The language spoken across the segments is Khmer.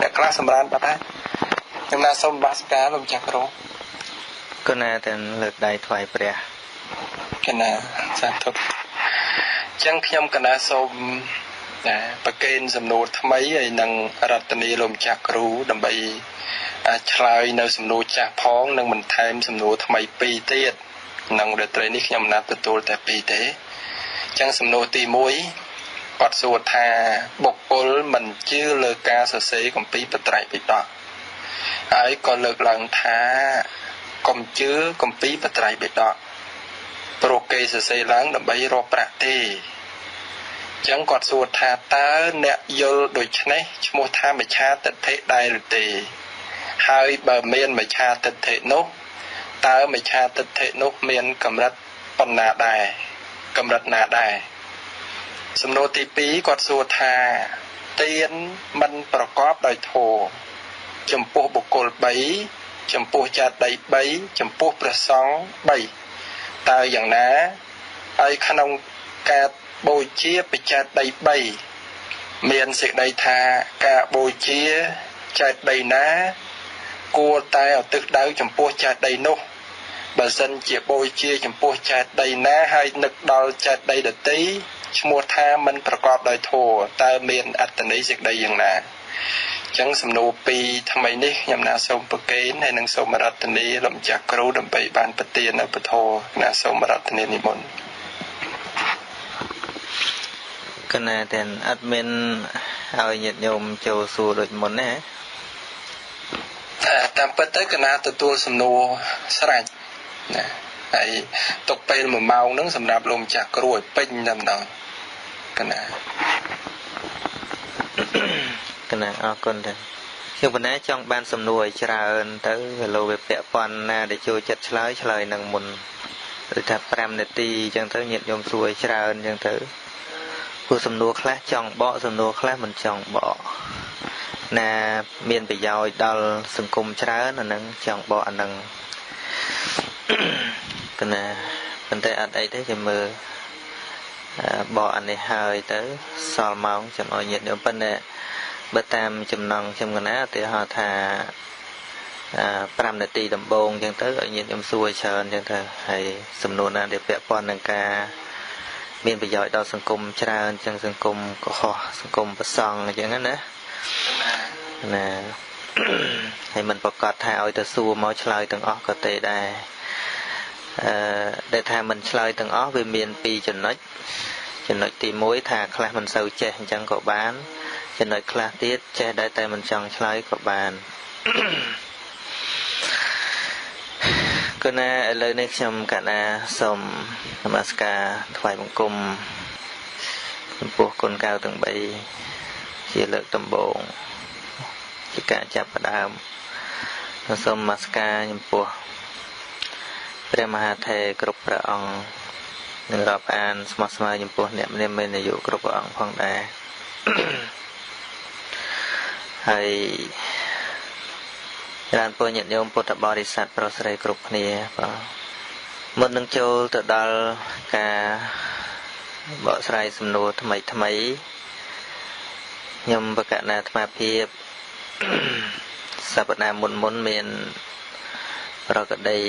អ្នកខ្លះសម្រានបាត់ហើយខ្ញុំណាសូមបាសការលោកចាស់គ្រូគណៈតែលើកដៃថ្វាយព្រះគណៈសាធុចឹងខ្ញុំគណៈសូមប្រកេនសំណួរថ្មីហើយនឹងរតនីលោកម្ចាស់គ្រូដើម្បីឆ្លើយនៅសំណួរចាស់ផងនិងបន្ថែមសំណួរថ្មី2ទៀតក្នុងរាត្រីនេះខ្ញុំណាត់ទទួលតែ2ទេចឹងសំណួរទី1គាត់សួរថាបុគ្គលមិនជឿលើការសរសេរគម្ពីរបត្រៃបិដកហើយក៏លើកឡើងថាកុំជឿគម្ពីរបត្រៃបិដកព្រោះគេសរសេរឡើងដើម្បីរកប្រាក់ទេចឹងគាត់សួរថាតើអ្នកយល់ដូច្នេះឈ្មោះថាមិច្ឆាទិដ្ឋិដែរឬទេហើយបើមានមិច្ឆាទិដ្ឋិនោះតើមិច្ឆាទិដ្ឋិនោះមានកម្រិតប៉ុណ្ណាដែរកម្រិតណាដែរសំណួរទី2គាត់សួរថាទានមិនប្រកបដោយធម៌ចំពោះបុគ្គល3ចំពោះចាតី3ចំពោះព្រះសង្ឃ3តើយ៉ាងណាហើយក្នុងការបូជាបច្ច័យ3មានសេចក្តីថាការបូជាចេតិយណាគួរតែឧទ្ទិសដៅចំពោះចេតិយនោះបើសិនជាបូជាចំពោះចេតិយណាហើយនឹកដល់ចេតិយដទៃឈ្មោះថាមិនប្រកបដោយធម៌តើមានអត្ថន័យសេចក្តីយ៉ាងណាចឹងសំណួរ2ថ្មីនេះខ្ញុំណាសូមប្រកេនហើយនឹងសូមរតនាលោកម្ចាស់គ្រូដើម្បីបានប្រទាននៅពធណាសូមរតនានិមន្តគណៈតែអត់មានឲ្យញាតិញោមចូលសួរដូចមុនណាតាមពិតទៅគណៈទទួលសំណួរស្រេចណាហើយទុកពេល1ម៉ោងហ្នឹងសម្រាប់លោកម្ចាស់គ្រូឲ្យពេញតែម្ដងគណៈអរគុណដែរខ្ញុំប៉ុណ្ណាចង់បានសំណួរឲ្យច្រើនទៅលោកវាពាក់ព័ន្ធណាដែលចូលចិត្តឆ្លើយនឹងមុនឬថា5នាទីអញ្ចឹងទៅញាតិញោមសួរឲ្យច្រើនអញ្ចឹងទៅព្រោះសំណួរខ្លះចង់បកសំណួរខ្លះមិនចង់បកណាមានប្រយោជន៍ដល់សង្គមច្រើនអានឹងចង់បកអានឹងគណៈប៉ុន្តែអត់អីទេចាំមើលបកអានេះហើយទៅសល់ម៉ោងចាំឲ្យញាតិញោមប៉ុន្តែបើតាមចំណងខ្ញុំគណៈឧទាហរណ៍ថា5នាទីដំបូងអញ្ចឹងទៅឲ្យញាតិញោមសួរច្រើនអញ្ចឹងទៅហើយសំណួរណាដែលពាក់ព័ន្ធនឹងការមានប្រយោជន៍ដល់សង្គមច្រើនអញ្ចឹងសង្គមកុហកសង្គមប្រសង់អញ្ចឹងណាហើយមិនប្រកាសថាឲ្យទៅសួរមកឆ្លើយទាំងអស់ក៏ទេដែរដែលថាមិនឆ្លើយទាំងអស់វាមាន2ចំណុចទី1ថាខ្លះមិនសូវចេះអញ្ចឹងក៏បានចំណុចខ្លះទៀតចេះដែរតែមិនចង់ឆ្លើយក៏បានគណៈឥឡូវនេះខ្ញុំកណាសូមនមស្ការថ្វាយបង្គំចំពោះគុណកៅទាំង3ជាលើកដំបូងជាការចាប់ផ្ដើមសូមនមស្ការចំពោះព្រះមហាថេរគ្រប់ព្រះអង្គនិងរាប់អានស្មោះស្ម័គ្រចំពោះអ្នកមានអាយុគ្រប់ព្រះអង្គផងដែរហើយច្រើនពលញាតិញោមពុទ្ធបរិស័ទប្រុសស្រីគ្រប់គ្នាបាទមុននឹងចូលទៅដល់ការបកស្រាយសំណួរថ្មីខ្ញុំបកណាអាត្មាភាពសប្តាហ៍មុនមានប្រកដី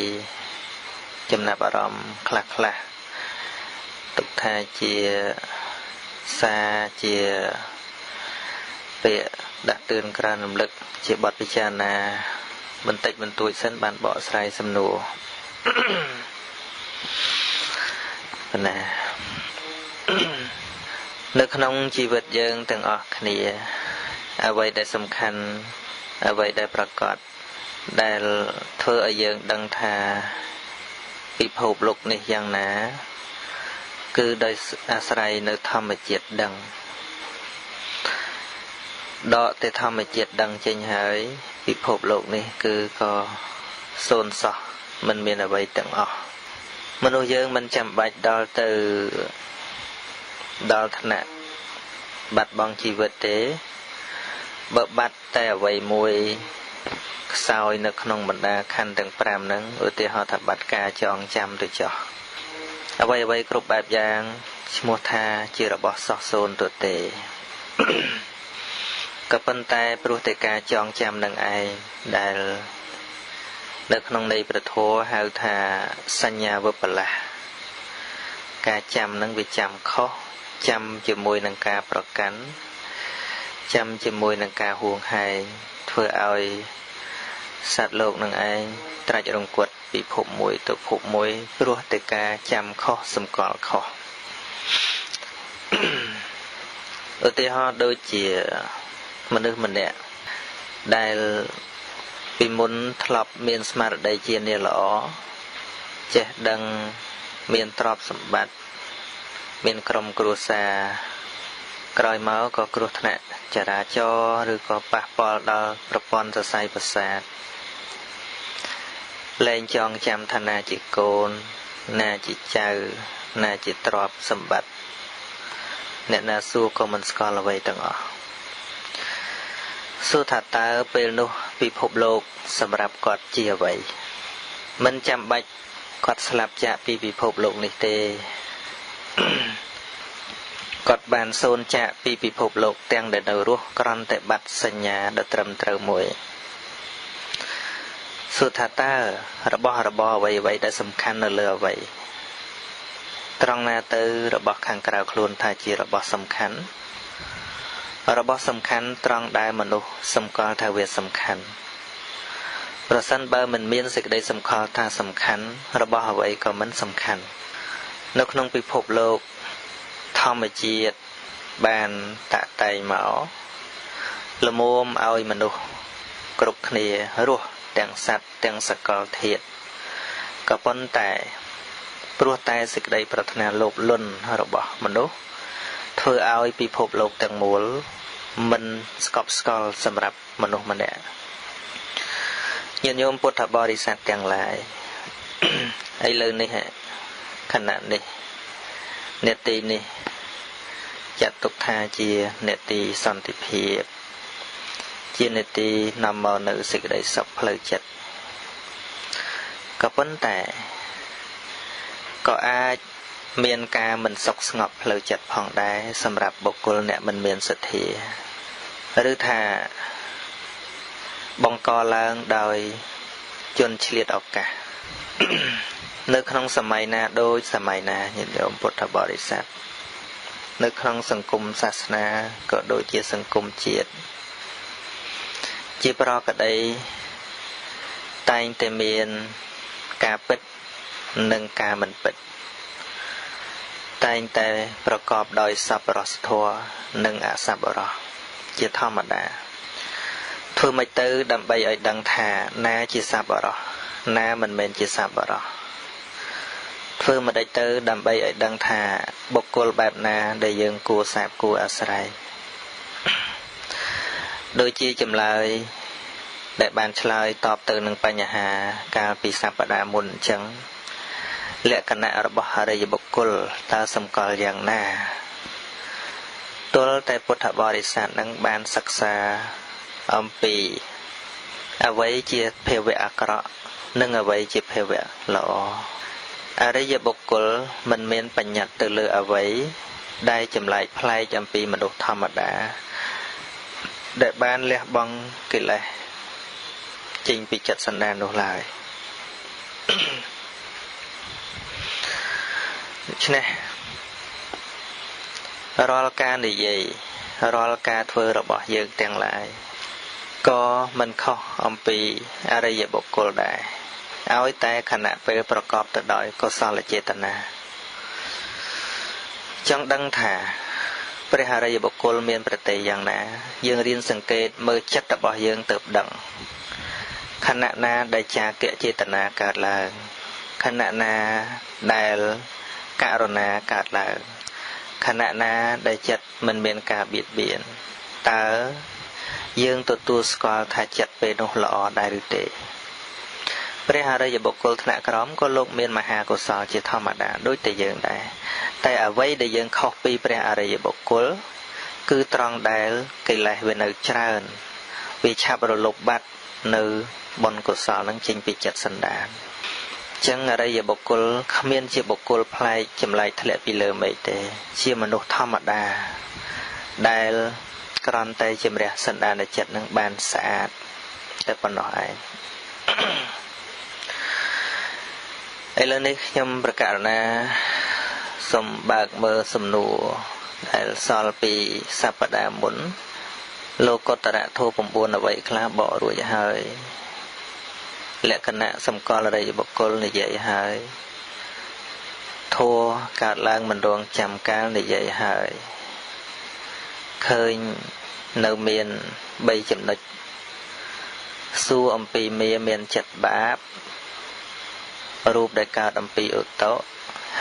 ចំណាប់អារម្មណ៍ខ្លះទុកថាជាសារជាពាក្យដាក់ទឿនក្រើនរំលឹកជាបទពិចារណាបន្តិចបន្តួចសិនបានបកស្រាយសំណួរណានៅក្នុងជីវិតយើងទាំងអស់គ្នាអ្វីដែលសំខាន់អ្វីដែលប្រកបដែលធ្វើឲ្យយើងដឹងថាពិភពលោកនេះយ៉ាងណាគឺដោយអាស្រ័យនៅធម្មជាតិដឹងដកតែធម្មជាតិដឹងចេញហើយពិភពលោកនេះគឺក៏សូន្យសោះមិនមានអ្វីទាំងអស់មនុស្សយើងមិនចាំបាច់ដល់ថ្នាក់បាត់បង់ជីវិតទេបើបាត់តែអ្វីមួយខ្សោយនៅក្នុងបណ្ដាខណ្ឌទាំង5ហ្នឹងឧទាហរណ៍ថាបាត់ការចងចាំទៅចោះអ្វីគ្រប់បែបយ៉ាងឈ្មោះថាជារបស់សោះសូន្យទៅទេ ก็ប៉ុន្តែព្រោះតែការចងចាំនឹងឯងដែលនៅក្នុងន័យប្រធរហៅថាសញ្ញាវិបលាសការចាំនឹងវាចាំខុសចាំជាមួយនឹងការប្រកាន់ចាំជាមួយនឹងការហួងហែងធ្វើឲ្យសត្វលោកនឹងឯងត្រាច់រង្គត់ពីភពមួយទៅភពមួយព្រោះតែការចាំខុសសម្គាល់ខុសឧទាហរណ៍ដូចជាមនុស្សម្នាក់ដែលពីមុនធ្លាប់មានស្មារតីជាអ្នកល្អចេះដឹងមានទ្រព្យសម្បត្តិមានក្រុមគ្រួសារក្រោយមកក៏គ្រោះថ្នាក់ចរាចរណ៍ឬក៏ប៉ះពាល់ដល់ប្រព័ន្ធសរសៃប្រសាទលែងចងចាំថាណាជាកូនណាជាចៅណាជាទ្រព្យសម្បត្តិអ្នកណាសួរក៏មិនស្គាល់អ្វីទាំងអស់សួរថាតើពេលនោះពិភពលោកសម្រាប់គាត់ជាអ្វីមិនចាំបាច់គាត់ស្លាប់ចាកពីពិភពលោកនេះទេគាត់បានសូន្យចាកពីពិភពលោកទាំងដែលនៅរស់គ្រាន់តែបាត់សញ្ញាដ៏ត្រឹមត្រូវមួយសួរថាតើរបស់របរអ្វីដែលសំខាន់នៅលើអ្វីត្រង់ណាទៅរបស់ខាងក្រៅខ្លួនថាជារបស់សំខាន់របស់សំខាន់ត្រង់ដែលមនុស្សសម្គាល់ថាវាសំខាន់ប្រសិនបើមិនមានសេចក្តីសម្គាល់ថាសំខាន់របស់អ្វីក៏មិនសំខាន់នៅក្នុងពិភពលោកធម្មជាតិបានតាក់តែងមកល្មមឲ្យមនុស្សគ្រប់គ្នារស់ទាំងសត្វទាំងសកលធាតុក៏ប៉ុន្តែព្រោះតែសេចក្តីប្រាថ្នាលោភលន់របស់មនុស្សធ្វើឲ្យពិភពលោកទាំងមូលមិនស្កប់ស្កល់សម្រាប់មនុស្សម្នាក់ញាតិញោមពុទ្ធបរិស័ទទាំងឡាយឥឡូវនេះខណៈនេះនេតិនេះចាត់ទុកថាជានេតិសន្តិភាពជានេតិនាំមកនៅសេចក្តីសុខផ្លូវចិត្តក៏ប៉ុន្តែក៏អាចមានការមិនសុខស្ងប់ផ្លូវចិត្តផងដែរសម្រាប់បុគ្គលអ្នកមិនមានសទ្ធាឬថាបង្កឡើងដោយជនឆ្លៀតឱកាសនៅក្នុងសម័យណាដូចសម័យណាញាតិញោមពុទ្ធបរិស័ទនៅក្នុងសង្គមសាសនាក៏ដូចជាសង្គមជាតិជាប្រកដីតែងតែមានការពិតនិងការមិនពិតតែងតែប្រកបដោយសប្បុរសធម៌និងអសប្បុរសជាធម្មតាធ្វើម៉េចទៅដើម្បីឲ្យដឹងថាណាជាសប្បុរសណាមិនមែនជាសប្បុរសធ្វើម្ដេចទៅដើម្បីឲ្យដឹងថាបុគ្គលបែបណាដែលយើងគួរសាបគួរអាស្រ័យដូចជាចម្លើយដែលបានឆ្លើយតបទៅនឹងបញ្ហាកាលពីសប្តាហ៍មុនអញ្ចឹងលក្ខណៈរបស់អរិយបុគ្គលតើសម្គាល់យ៉ាងណាទល់តែពុទ្ធបរិស័ទនឹងបានសិក្សាអំពីអ្វីជាភាវៈអាក្រក់និងអ្វីជាភាវៈល្អអរិយបុគ្គលមិនមានបញ្ញត្តិទៅលើអ្វីដែលចម្លែកប្លែកអំពីមនុស្សធម្មតាដែលបានលះបង់កិលេសចេញពីចិត្តសន្តាននោះឡើយដូច្នេះរាល់ការនិយាយរាល់ការធ្វើរបស់យើងទាំងឡាយក៏មិនខុសអំពីអរិយបុគ្គលដែរឲ្យតែខណៈពេលប្រកបទៅដោយកុសលចេតនាចង់ដឹងថាព្រះអរិយបុគ្គលមានប្រតិយ៉ាងណាយើងរៀនសង្កេតមើលចិត្តរបស់យើងទៅដឹងខណៈណាដែលចាគៈចេតនាកើតឡើងខណៈណាដែលករុណាកើតឡើងខណៈណាដែលចិត្តមិនមានការបៀតបៀនតើយើងទទួលស្គាល់ថាចិត្តពេលនោះល្អដែរឬទេព្រះអរិយបុគ្គលថ្នាក់ក្រោមក៏លោកមានមហាកុសលជាធម្មតាដូចតែយើងដែរតែអ្វីដែលយើងខុសពីព្រះអរិយបុគ្គលគឺត្រង់ដែលកិលេសវានៅច្រើនវាឆាប់រលុបបាត់នៅបុណ្យកុសលនឹងចេញពីចិត្តសន្តានចឹងអរិយបុគ្គលគ្មានជាបុគ្គលប្លែកចម្លែកធ្លាក់ពីលើមេឃទេជាមនុស្សធម្មតា ដែលក្រន់តែជំរះសន្តានចិត្តនឹងបានស្អាតតែប៉ុណ្ណោះឯងឥឡូវនេះខ្ញុំប្រកាសណាសូមបើកមើលសំណួរដែលសល់ពីសប្តាហ៍មុនលោកុត្តរធម៌9អ្វីខ្លះបករួចហើយលក្ខណៈសម្គាល់អរិយបុគ្គលនិយាយហើយធัวកើតឡើងមិនរងចាំកាលនិយាយហើយឃើញនៅមាន3ចំណុចសួរអំពីមានចិត្តបាបរូបដែលកើតអំពីឧត្តៈ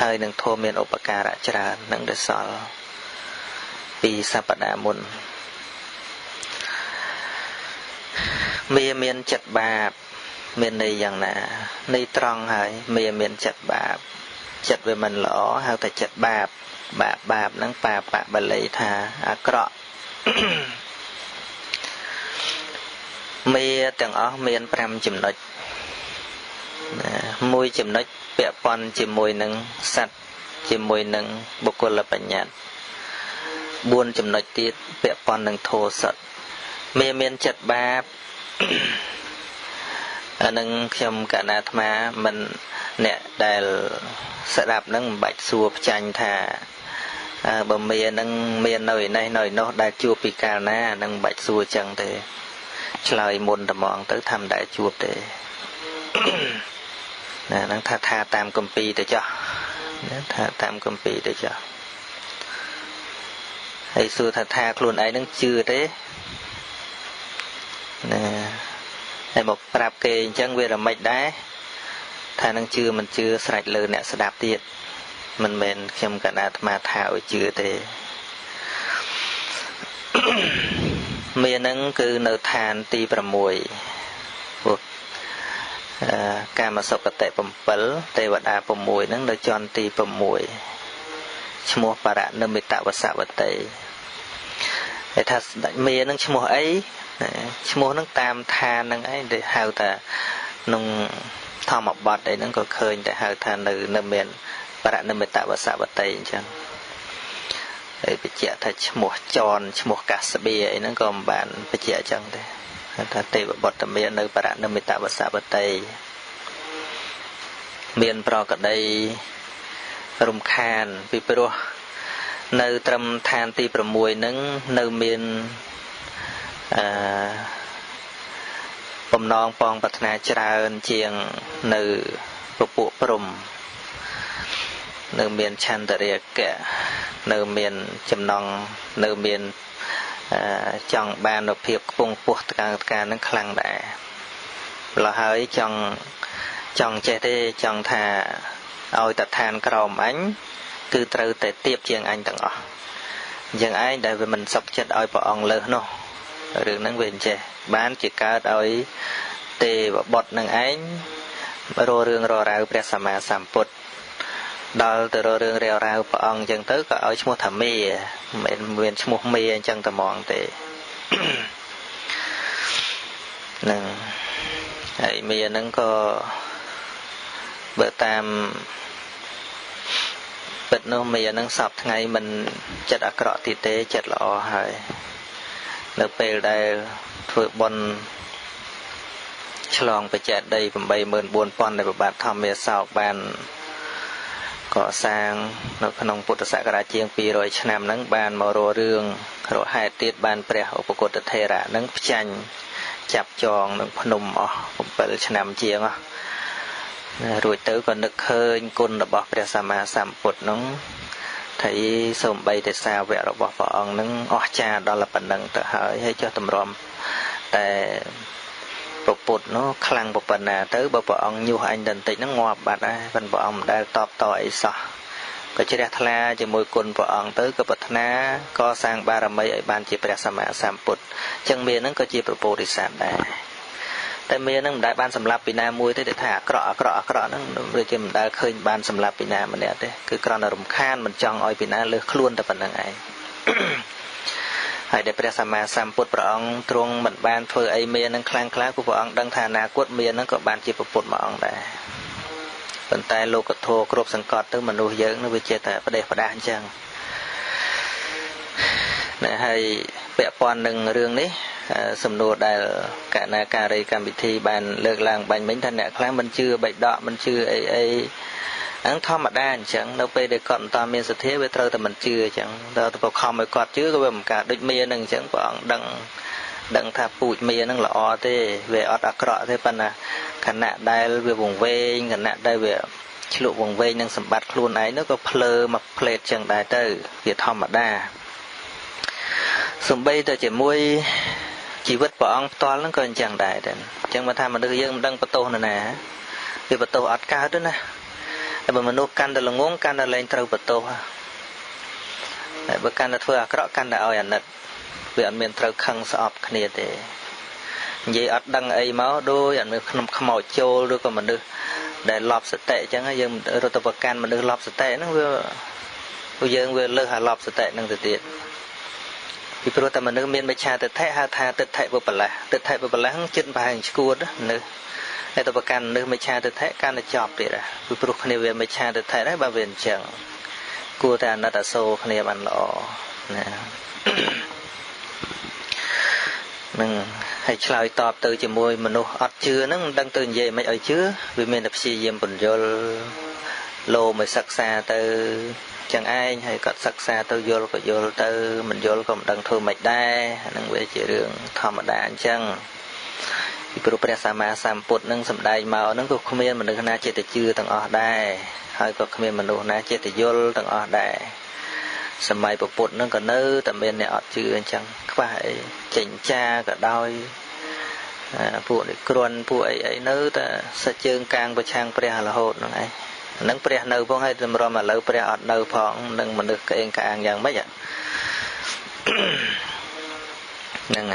ហើយនឹងធម៌មានឧបការៈច្រើននឹងដែលសល់ពីសប្តាហ៍មុនមានចិត្តបាបមានន័យយ៉ាងណាន័យត្រង់ហើយមានចិត្តបាបចិត្តវាមិនល្អហៅតែចិត្តបាបហ្នឹងបាបបាលីថាអាក្រក់ទាំងអស់មាន5ចំណុចមួយចំណុចពាក់ព័ន្ធជាមួយនឹងសត្វជាមួយនឹងបុគ្គលបញ្ញត្តិ4ចំណុចទៀតពាក់ព័ន្ធនឹងធម៌សត្វមានចិត្តបាបអានឹងខ្ញុំកណាអាត្មាមិនអ្នកដែលស្ដាប់នឹងមិនបាច់សួរផ្ចាញ់ថាបើនឹងមាននៅឯនេះនៅឯនោះដែលជួបពីកាលណានឹងមិនបាច់សួរចឹងទេឆ្លើយមុនតែហ្មងទៅថាមិនដែលជួបទេណានឹងថាតាមគម្ពីរទៅចុះថាតាមគម្ពីរទៅចុះហើយសួរថាខ្លួនឯងនឹងជឿទេណាហើយមកប្រាប់គេអញ្ចឹងវារមិចដែរថានឹងជឿមិនជឿស្រេចលើអ្នកស្ដាប់ទៀតមិនមែនខ្ញុំកណាអាត្មាថាឲ្យជឿទេមាននឹងគឺនៅឋានទី6ពុទ្ធកាមសុគតិ7ទេវតា6ហ្នឹងនៅជាន់ទី6ឈ្មោះបរនិមិតវសវតីតែថាស្ដេចមេនឹងឈ្មោះអីឈ្មោះហ្នឹងតាមឋានហ្នឹងឯងដែលហៅថាក្នុងធម្មបទអីហ្នឹងក៏ឃើញតែហៅថានៅមានបរនិមិតវសវតីអញ្ចឹងហើយបញ្ជាក់ថាឈ្មោះចនឈ្មោះកាសបៀអីហ្នឹងក៏មិនបានបញ្ជាក់អញ្ចឹងទេថាទេវបុត្រមាននៅបរនិមិតវសវតីមានប្រកដីរំខានពីព្រោះនៅត្រឹមឋានទី6ហ្នឹងនៅមានបំណងប៉ងប្រាថ្នាច្រើនជាងនៅពពួកព្រំនៅមានឆន្ទរិយកៈនៅមានចំណងនៅមានចង់បាននូវភាពខ្ពង់ខ្ពស់តកានឹងខ្លាំងដែរម្ល៉េះហើយចង់ចេះទេចង់ថាឲ្យតឋានក្រមអញគឺត្រូវតែទៀបជាងអញទាំងអស់អញ្ចឹងឯងដែលវាមិនសុខចិត្តឲ្យព្រះអង្គលើសនោះរឿងហ្នឹងវាអញ្ចេះបានជាកើតឲ្យទេវបុត្រនឹងឯងរករឿងរករាវព្រះសម្មាសម្ពុទ្ធដល់ទៅរករឿងរាវរាវព្រះអង្គអញ្ចឹងទៅក៏ឲ្យឈ្មោះថាមេមិនមានឈ្មោះមេអញ្ចឹងតែហ្មងទេហ្នឹងហើយមេហ្នឹងក៏បើតាមពិតនោះមេហ្នឹងសពថ្ងៃមិនចិត្តអាក្រក់ទីទេចិត្តល្អហើយនៅពេលដែលធ្វើបុណ្យឆ្លងបច្ច័យដី 84000 នៃប្របាទធម្មមេសោកបានកសាងនៅក្នុងពុទ្ធសករាជជាង200ឆ្នាំហ្នឹងបានមករករឿងរកហេតុទៀតបានព្រះឧបគតថេរៈហ្នឹងផ្ចាញ់ចាប់ចងនឹងភ្នំអស់7ឆ្នាំជាងរួចទៅក៏នឹកឃើញគុណរបស់ព្រះសម្មាសម្ពុទ្ធហ្នឹងថាសូម្បីតែសាវករបស់ព្រះអង្គហ្នឹងអស្ចារ្យដល់ប៉ុណ្ណឹងទៅហើយចុះតម្រាំតែពុទ្ធនោះខ្លាំងប៉ុណ្ណាទៅបើព្រះអង្គញុះអញបន្តិចហ្នឹងងាប់បាត់ហើយប៉ុន្តែព្រះអង្គមិនដែលតបតអីសោះក៏ជ្រះថ្លាជាមួយគុណព្រះអង្គទៅក៏ប្រាថ្នាកសាងបារមីឲ្យបានជាព្រះសម្មាសម្ពុទ្ធអញ្ចឹងមានហ្នឹងក៏ជាប្រពោធិសត្វដែរតែមានហ្នឹងមិនដែលបានសម្លាប់ពីណាមួយទេថាអាក្រក់ហ្នឹងដូចជាមិនដែលឃើញបានសម្លាប់ពីណាម្នាក់ទេគឺគ្រាន់តែរំខានមិនចង់ឲ្យពីណាលើសខ្លួនតែប៉ុណ្្នឹងឯងហើយដែលព្រះសម្មាសម្ពុទ្ធព្រះអង្គទ្រង់មិនបានធ្វើអីមាននឹងខ្លាំងខ្លាគឺព្រះអង្គដឹងថាអនាគតមាននឹងក៏បានជាពុទ្ធមួយអង្គដែរប៉ុន្តែលោកធម៌គ្រប់សង្កត់ទៅមនុស្សយើងនឹងវាជាតែផ្ដេសផ្ដាស់អញ្ចឹង hay vẽ quan nâng rương đấy sầm nô đại cả na cà ri cam thị bàn lược làng bánh bánh thân nè kháng mình chưa bạch đọ mình chưa ấy ăn thom mà đa chẳng đâu về để còn ta miền sệt thế với thơ thì mình chưa chẳng đâu tôi không mới quạt chứ có về một cả đôi miền nâng chẳng còn đằng thà bụi miền nâng là o thế về ở đặc rõ thế phần là khả nạn đây về vùng về khả nạn đây về lụa vùng về nâng sầm bát luôn ấy nó có plơ mà plate chẳng đại tới việc thom mà đa sum bay tôi chỉ môi chỉ vứt bỏ ông to lắm còn chẳng đại đến chẳng mà tham mà đưa dân đăng bắt tô này nè vì bắt tô ọt cao đó nè mà mình nuốt can là ngốn can là lên trâu bắt tô bữa can là thưa cái đó can là oi anh nè vì anh miền trâu khăng sọp cái này để vậy ọt đăng ấy máu đôi anh mình không màu trâu đôi còn mình đưa để lọp sợi tệ chẳng dân rồi tập can mình đưa lọp sợi tệ nó vừa dân vừa lơ hà lọp sợi tệ năng từ tiền vì pro ta mình nước miền cha tự thay ha tha tự thay bờ bả chân bài cua đó nữa hay tập can nước cha tự thay can là chọp vậy ra vì pro khné về cha tự thay đấy ba về chẳng cua ta nó đã sâu khné bàn lọ nè nâng hay chơi tọp từ chỉ môi mình nô ọt chưa nó đang từ về mấy ở chưa vì miền tập si diêm bẩn vô lô mới sắc xa từ chẳng ai hay có sắc xa tôi vô từ mình vô còn đằng thôi mạch đai năng về chỉ đường thầm mà đàn chăng vì pro presama samput nâng sầm đai màu nâng có khmer mình được na chết từ chưa tầng ở đai hay có khmer mình được na chết từ vô tầng ở đai sầm mai bộ put nâng còn nơ tầm bên này ở chưa chăng phải chỉnh cha cả đôi phụ để cron phụ ấy nơ ta sa chương càng và trang pre là hột nó ấy nâng pre nơ phong hay tầm rồi mà lỡ pre ọt nơ phong nâng mình được cái càng dạng mấy vậy nâng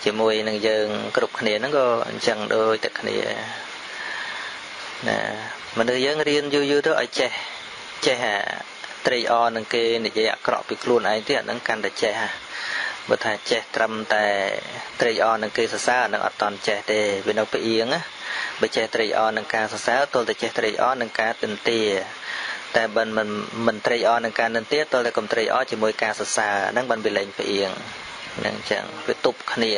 chỉ mùi nâng dương cục này nó có chẳng đôi tật này nè mình được dương riêng vui đó ở che hà tây on nâng kia này vậy cọ bị luôn ấy thì nâng can để che hà bữa thà che trầm tại tây on nâng kia xa nâng ở toàn che để bên đâu bị yếng á bữa che tây on nâng ca xa tôi để che tây on nâng ca tình tìaแต่บันมันตรีออนในการนั่นเตี้ยตัวเลยกรมตรีออนจะมวยการศึกษานั่งบันไปเล่นไปเองนั่งจังไปตุบขณี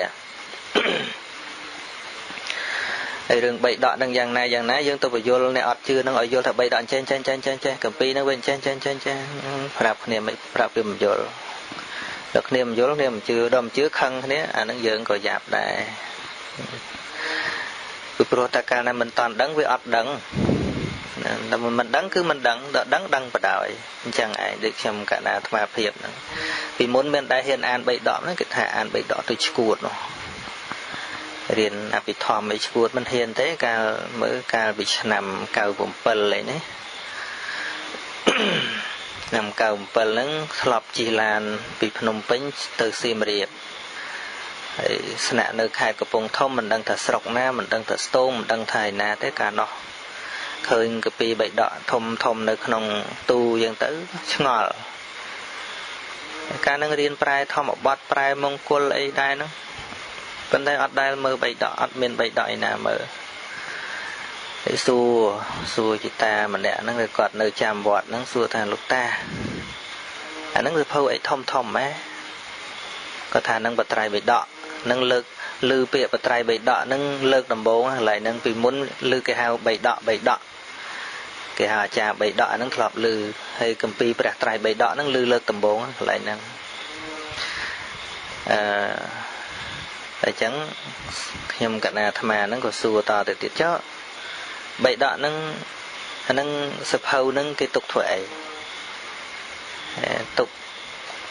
ไอเรื่องใบดอกนั่งอย่างนายยังตัวไปโยนในอดชื่อนั่งเอาโยนถ้าใบดอกเช่นกับปีนั่งเป็นเช่นปรับเนี่ยไม่ปรับเป็นโยนดอกเนี่ยมันโยนเนี่ยมันชื่อดอมชื่อคังเนี้ยนั่งเยอะก็หยาบได้คือโปรตการนั้นมันตอนดังไปอดดังmình đắng cứ mình đắng vào đời chẳng ai được xem cả nào mà phiền vì muốn bên đại hiền an bị đỏ nó cái thà an bị đỏ tôi chuột nó riêng bị thòm bị chuột mình hiền thế cả mới cả bị nằm cầu vùng pần lại đấy nằm cầu vùng pần nó lọp chỉ là bị phồng pính từ Siem Reap sạ nơi khai của vùng thông mình đang thở sọc na mình đang thở stone mình đang thải na thế cả nó khơi cái pi bậy đọ thom nơiក្នុងtu dân tử ngọtการนั่งเรียนปลายทอมบอดปลายมงคลไอ้ได้เนาะเป็นได้อัดได้มือใบดอกอัดเมียนใบดอกไอ้นามือไอ้สู้จิตามันเนี่ยนั่งเลยกอดเลยจามบอดนั่งสู้ทางลูกตาอันนั่งเลยเผาไอ้ทอมไหมก็ทานนั่งปัตไตรใบดอกนั่งเลิกลือเปียปัตไตรใบดอกนั่งเลิกดำโบงอะไรนั่งปีมุ้นลือแกหาใบดอกcái hà cha bảy đọ nó lọp lư hay cầm pi bạc trai bảy đọ nó lư lơ cầm bốn lại năng tại chẳng nhầm cả na tham nó có xua to từ tiết chó bảy đọ nó sập hầu nó cái tục thuệ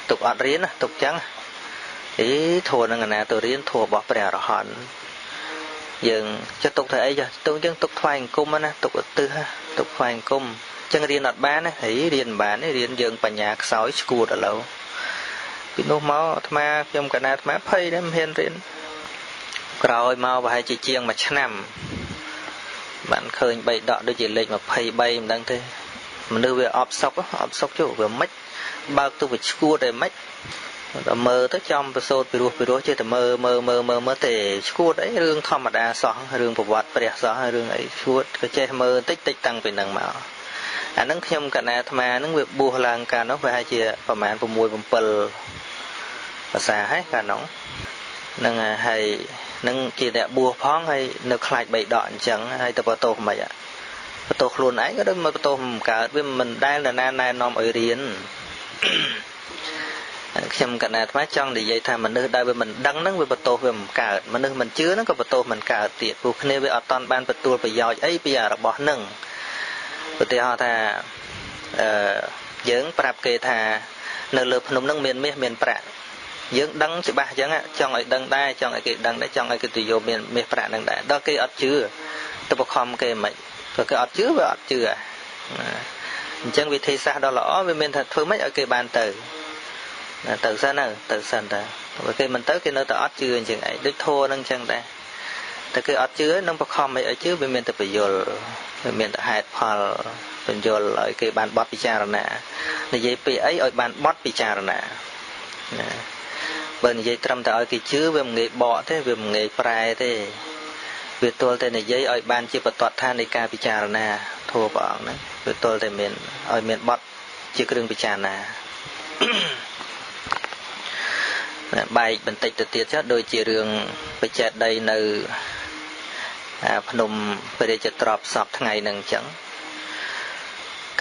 tục ọt riến tục trắng ý thua nó là tôi riến thua bỏ bè rồi hòn dừng cho tục thể giờ tôi chân tục thoại cung á tục tư ha tục thoại cung chân riêng nọt bán á thấy riêng bán ấy riêng dừng bà nhà sói school ở lâu bị nô máu tham trong cả nát má phây đấy hiền riêng rồi mau và hai chị chiêng mà nằm bạn khơi bay đọ đôi chị lên mà phây bay mình đang thế mình đưa về ọp sóc chỗ vừa mất bao tôi phải school để mất mơ tới trong episode video chứ mơ thì school đấy rương thom mà đa sóng rương bộ vật bẹt sóng rương ấy school cái chơi mơ tích tăng về năng mạo អានឹងខ្ញុំកណាអាត្មានឹងវាបួសឡើងកាលនោះវាជាប្រហែល6 7ភាសាហើយកាលនោះនឹងហើយនឹងជាអ្នកបួសផងហើយនៅខ្លាចបីដកអញ្ចឹងហើយទៅបន្ទោសមិនបន្ទោសខ្លួនឯងក៏ដូចមកបន្ទោសមិនកើតវាមិនដែលនរណាណែនាំឲ្យរៀនខ្ញុំកណាអាត្មាចង់និយាយថាមនុស្សដែលវាមិនដឹងហ្នឹងវាបន្ទោសវាមិនកើតមនុស្សមិនជឿហ្នឹងក៏បន្ទោសមិនកើតទៀតព្រោះគ្នាវាអត់តាន់បានទទួលប្រយោជន៍អីពីរបស់ហ្នឹងឧទាហរណ៍ថាយើងប្រាប់គេថានៅលើភ្នំហ្នឹងមានមាសមានប្រាក់យើងដឹងច្បាស់អញ្ចឹងចង់ឲ្យដឹងដែរចង់ឲ្យគេដឹងដែរចង់ឲ្យគេទៅយកមានមាសប្រាក់ហ្នឹងដែរដល់គេអត់ជឿទៅបខំគេមិនព្រោះគេអត់ជឿវាអត់ជឿអញ្ចឹងវិធីសាស្ត្រដ៏ល្អវាមានថាធ្វើម៉េចឲ្យគេបានទៅសិនទៅសិនតើបើគេមិនទៅគេនៅតែអត់ជឿអញ្ចឹងឯងដូចធัวហ្នឹងអញ្ចឹងដែរតែគេអត់ជឿនឹងបខំឲ្យជឿវាមានតែបញ្យលវាមានតែហេតុផលបញ្យលឲ្យគេបានបត់ពិចារណានិយាយពីអីឲ្យបានបត់ពិចារណាណាបើនិយាយត្រឹមតែឲ្យគេជឿវាមិនងាយបកទេវាមិនងាយប្រែទេវាទល់តែនិយាយឲ្យបានជាបទដ្ឋាននៃការពិចារណាធัวព្រះអង្គហ្នឹងវាទល់តែមានឲ្យមានបត់ជាគ្រឿងពិចារណាបែកបន្តិចទៅទៀតចុះដូចជារឿងបច្ចេកដីនៅភ្នំព្រះរាជទ្រព្យសពថ្ងៃហ្នឹងអញ្ចឹង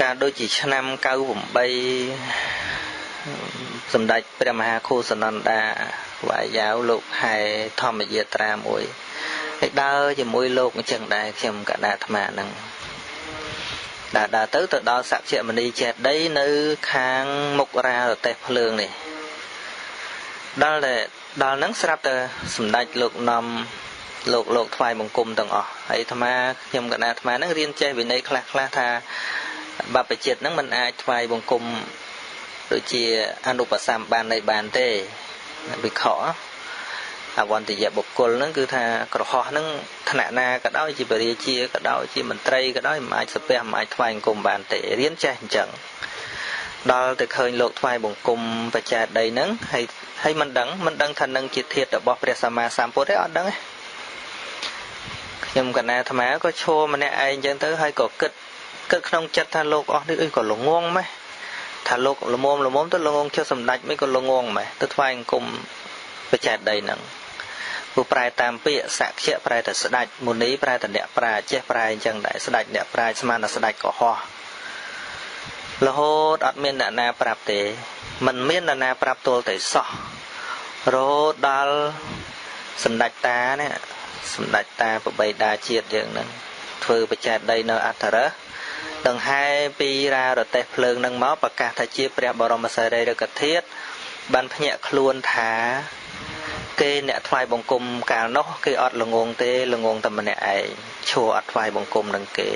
ការដូចជាឆ្នាំ98សម្ដេចព្រះមហាឃោសនន្តាវាយាវលោកហែធម្មយាត្រាមួយហើយដើរជាមួយលោកអញ្ចឹងដែរខ្ញុំកណាអាត្មាហ្នឹងដើរទៅដល់សក្យមនីចេតិយនៅខាងមុខរារទេសភ្លើងនេះដល់ហ្នឹងស្រាប់តែសម្ដេចលោកនាំលោកថ្វាយបង្គំទាំងអស់ហើយអាត្មាខ្ញុំកណាអាត្មាហ្នឹងរៀនចេះវិន័យខ្លះថាបព្វជិតហ្នឹងមិនអាចថ្វាយបង្គំដូចជាអនុបសម្បាននៃបានទេវិខអវន្តយបុគ្គលហ្នឹងគឺថាក្រហោះហ្នឹងថ្នាក់ណាក៏ដោយជាបរិជាក៏ដោយជាមន្ត្រីក៏ដោយមិនអាចសាពះមិនអាចថ្វាយបង្គំបានទេរៀនចេះអញ្ចឹងដល់ទៅឃើញលោកថ្វាយបង្គំបច្ចេកដីហ្នឹងហើយមិនដឹងថានឹងជាធាតុរបស់ព្រះសម្មាសម្ពុទ្ធទេអត់ដឹងទេខ្ញុំកណាអាត្មាក៏ឈរម្នាក់ឯងអញ្ចឹងទៅហើយក៏គិតក្នុងចិត្តថាលោកអស់នេះអីក៏ល្ងងម៉េះថាលោកល្មមទៅល្ងងជិះសម្ដេចមិនក៏ល្ងងម៉េះទៅថ្វាយបង្គំបច្ចេកដីហ្នឹងព្រោះប្រែតាមពាក្យសក្យប្រែតែស្ដេចមុនីប្រែតែអ្នកប្រាជ្ញចេះប្រែអញ្ចឹងដែរស្ដេចអ្នកប្រាជ្ញស្មានតែស្ដេចកុហករហូតអត់មានអ្នកណាប្រាប់ទេមិនមានអ្នកណាប្រាប់ទល់តែសោះរហូតដល់សម្ដេចតានេះសម្ដេចតាប្របីតាជាតិយើងហ្នឹងធ្វើបច្ចេកដីនៅអត្តរៈដង្ហែពីរារទេសភ្លើងនឹងមកប្រកាសថាជាព្រះបរមសារីរិកធាតុបានភ្ញាក់ខ្លួនថាគេអ្នកថ្វាយបង្គំកាលនោះគេអត់ល្ងងទេល្ងងតែម្នាក់ឯងឈួរអត់ថ្វាយបង្គំនឹងគេ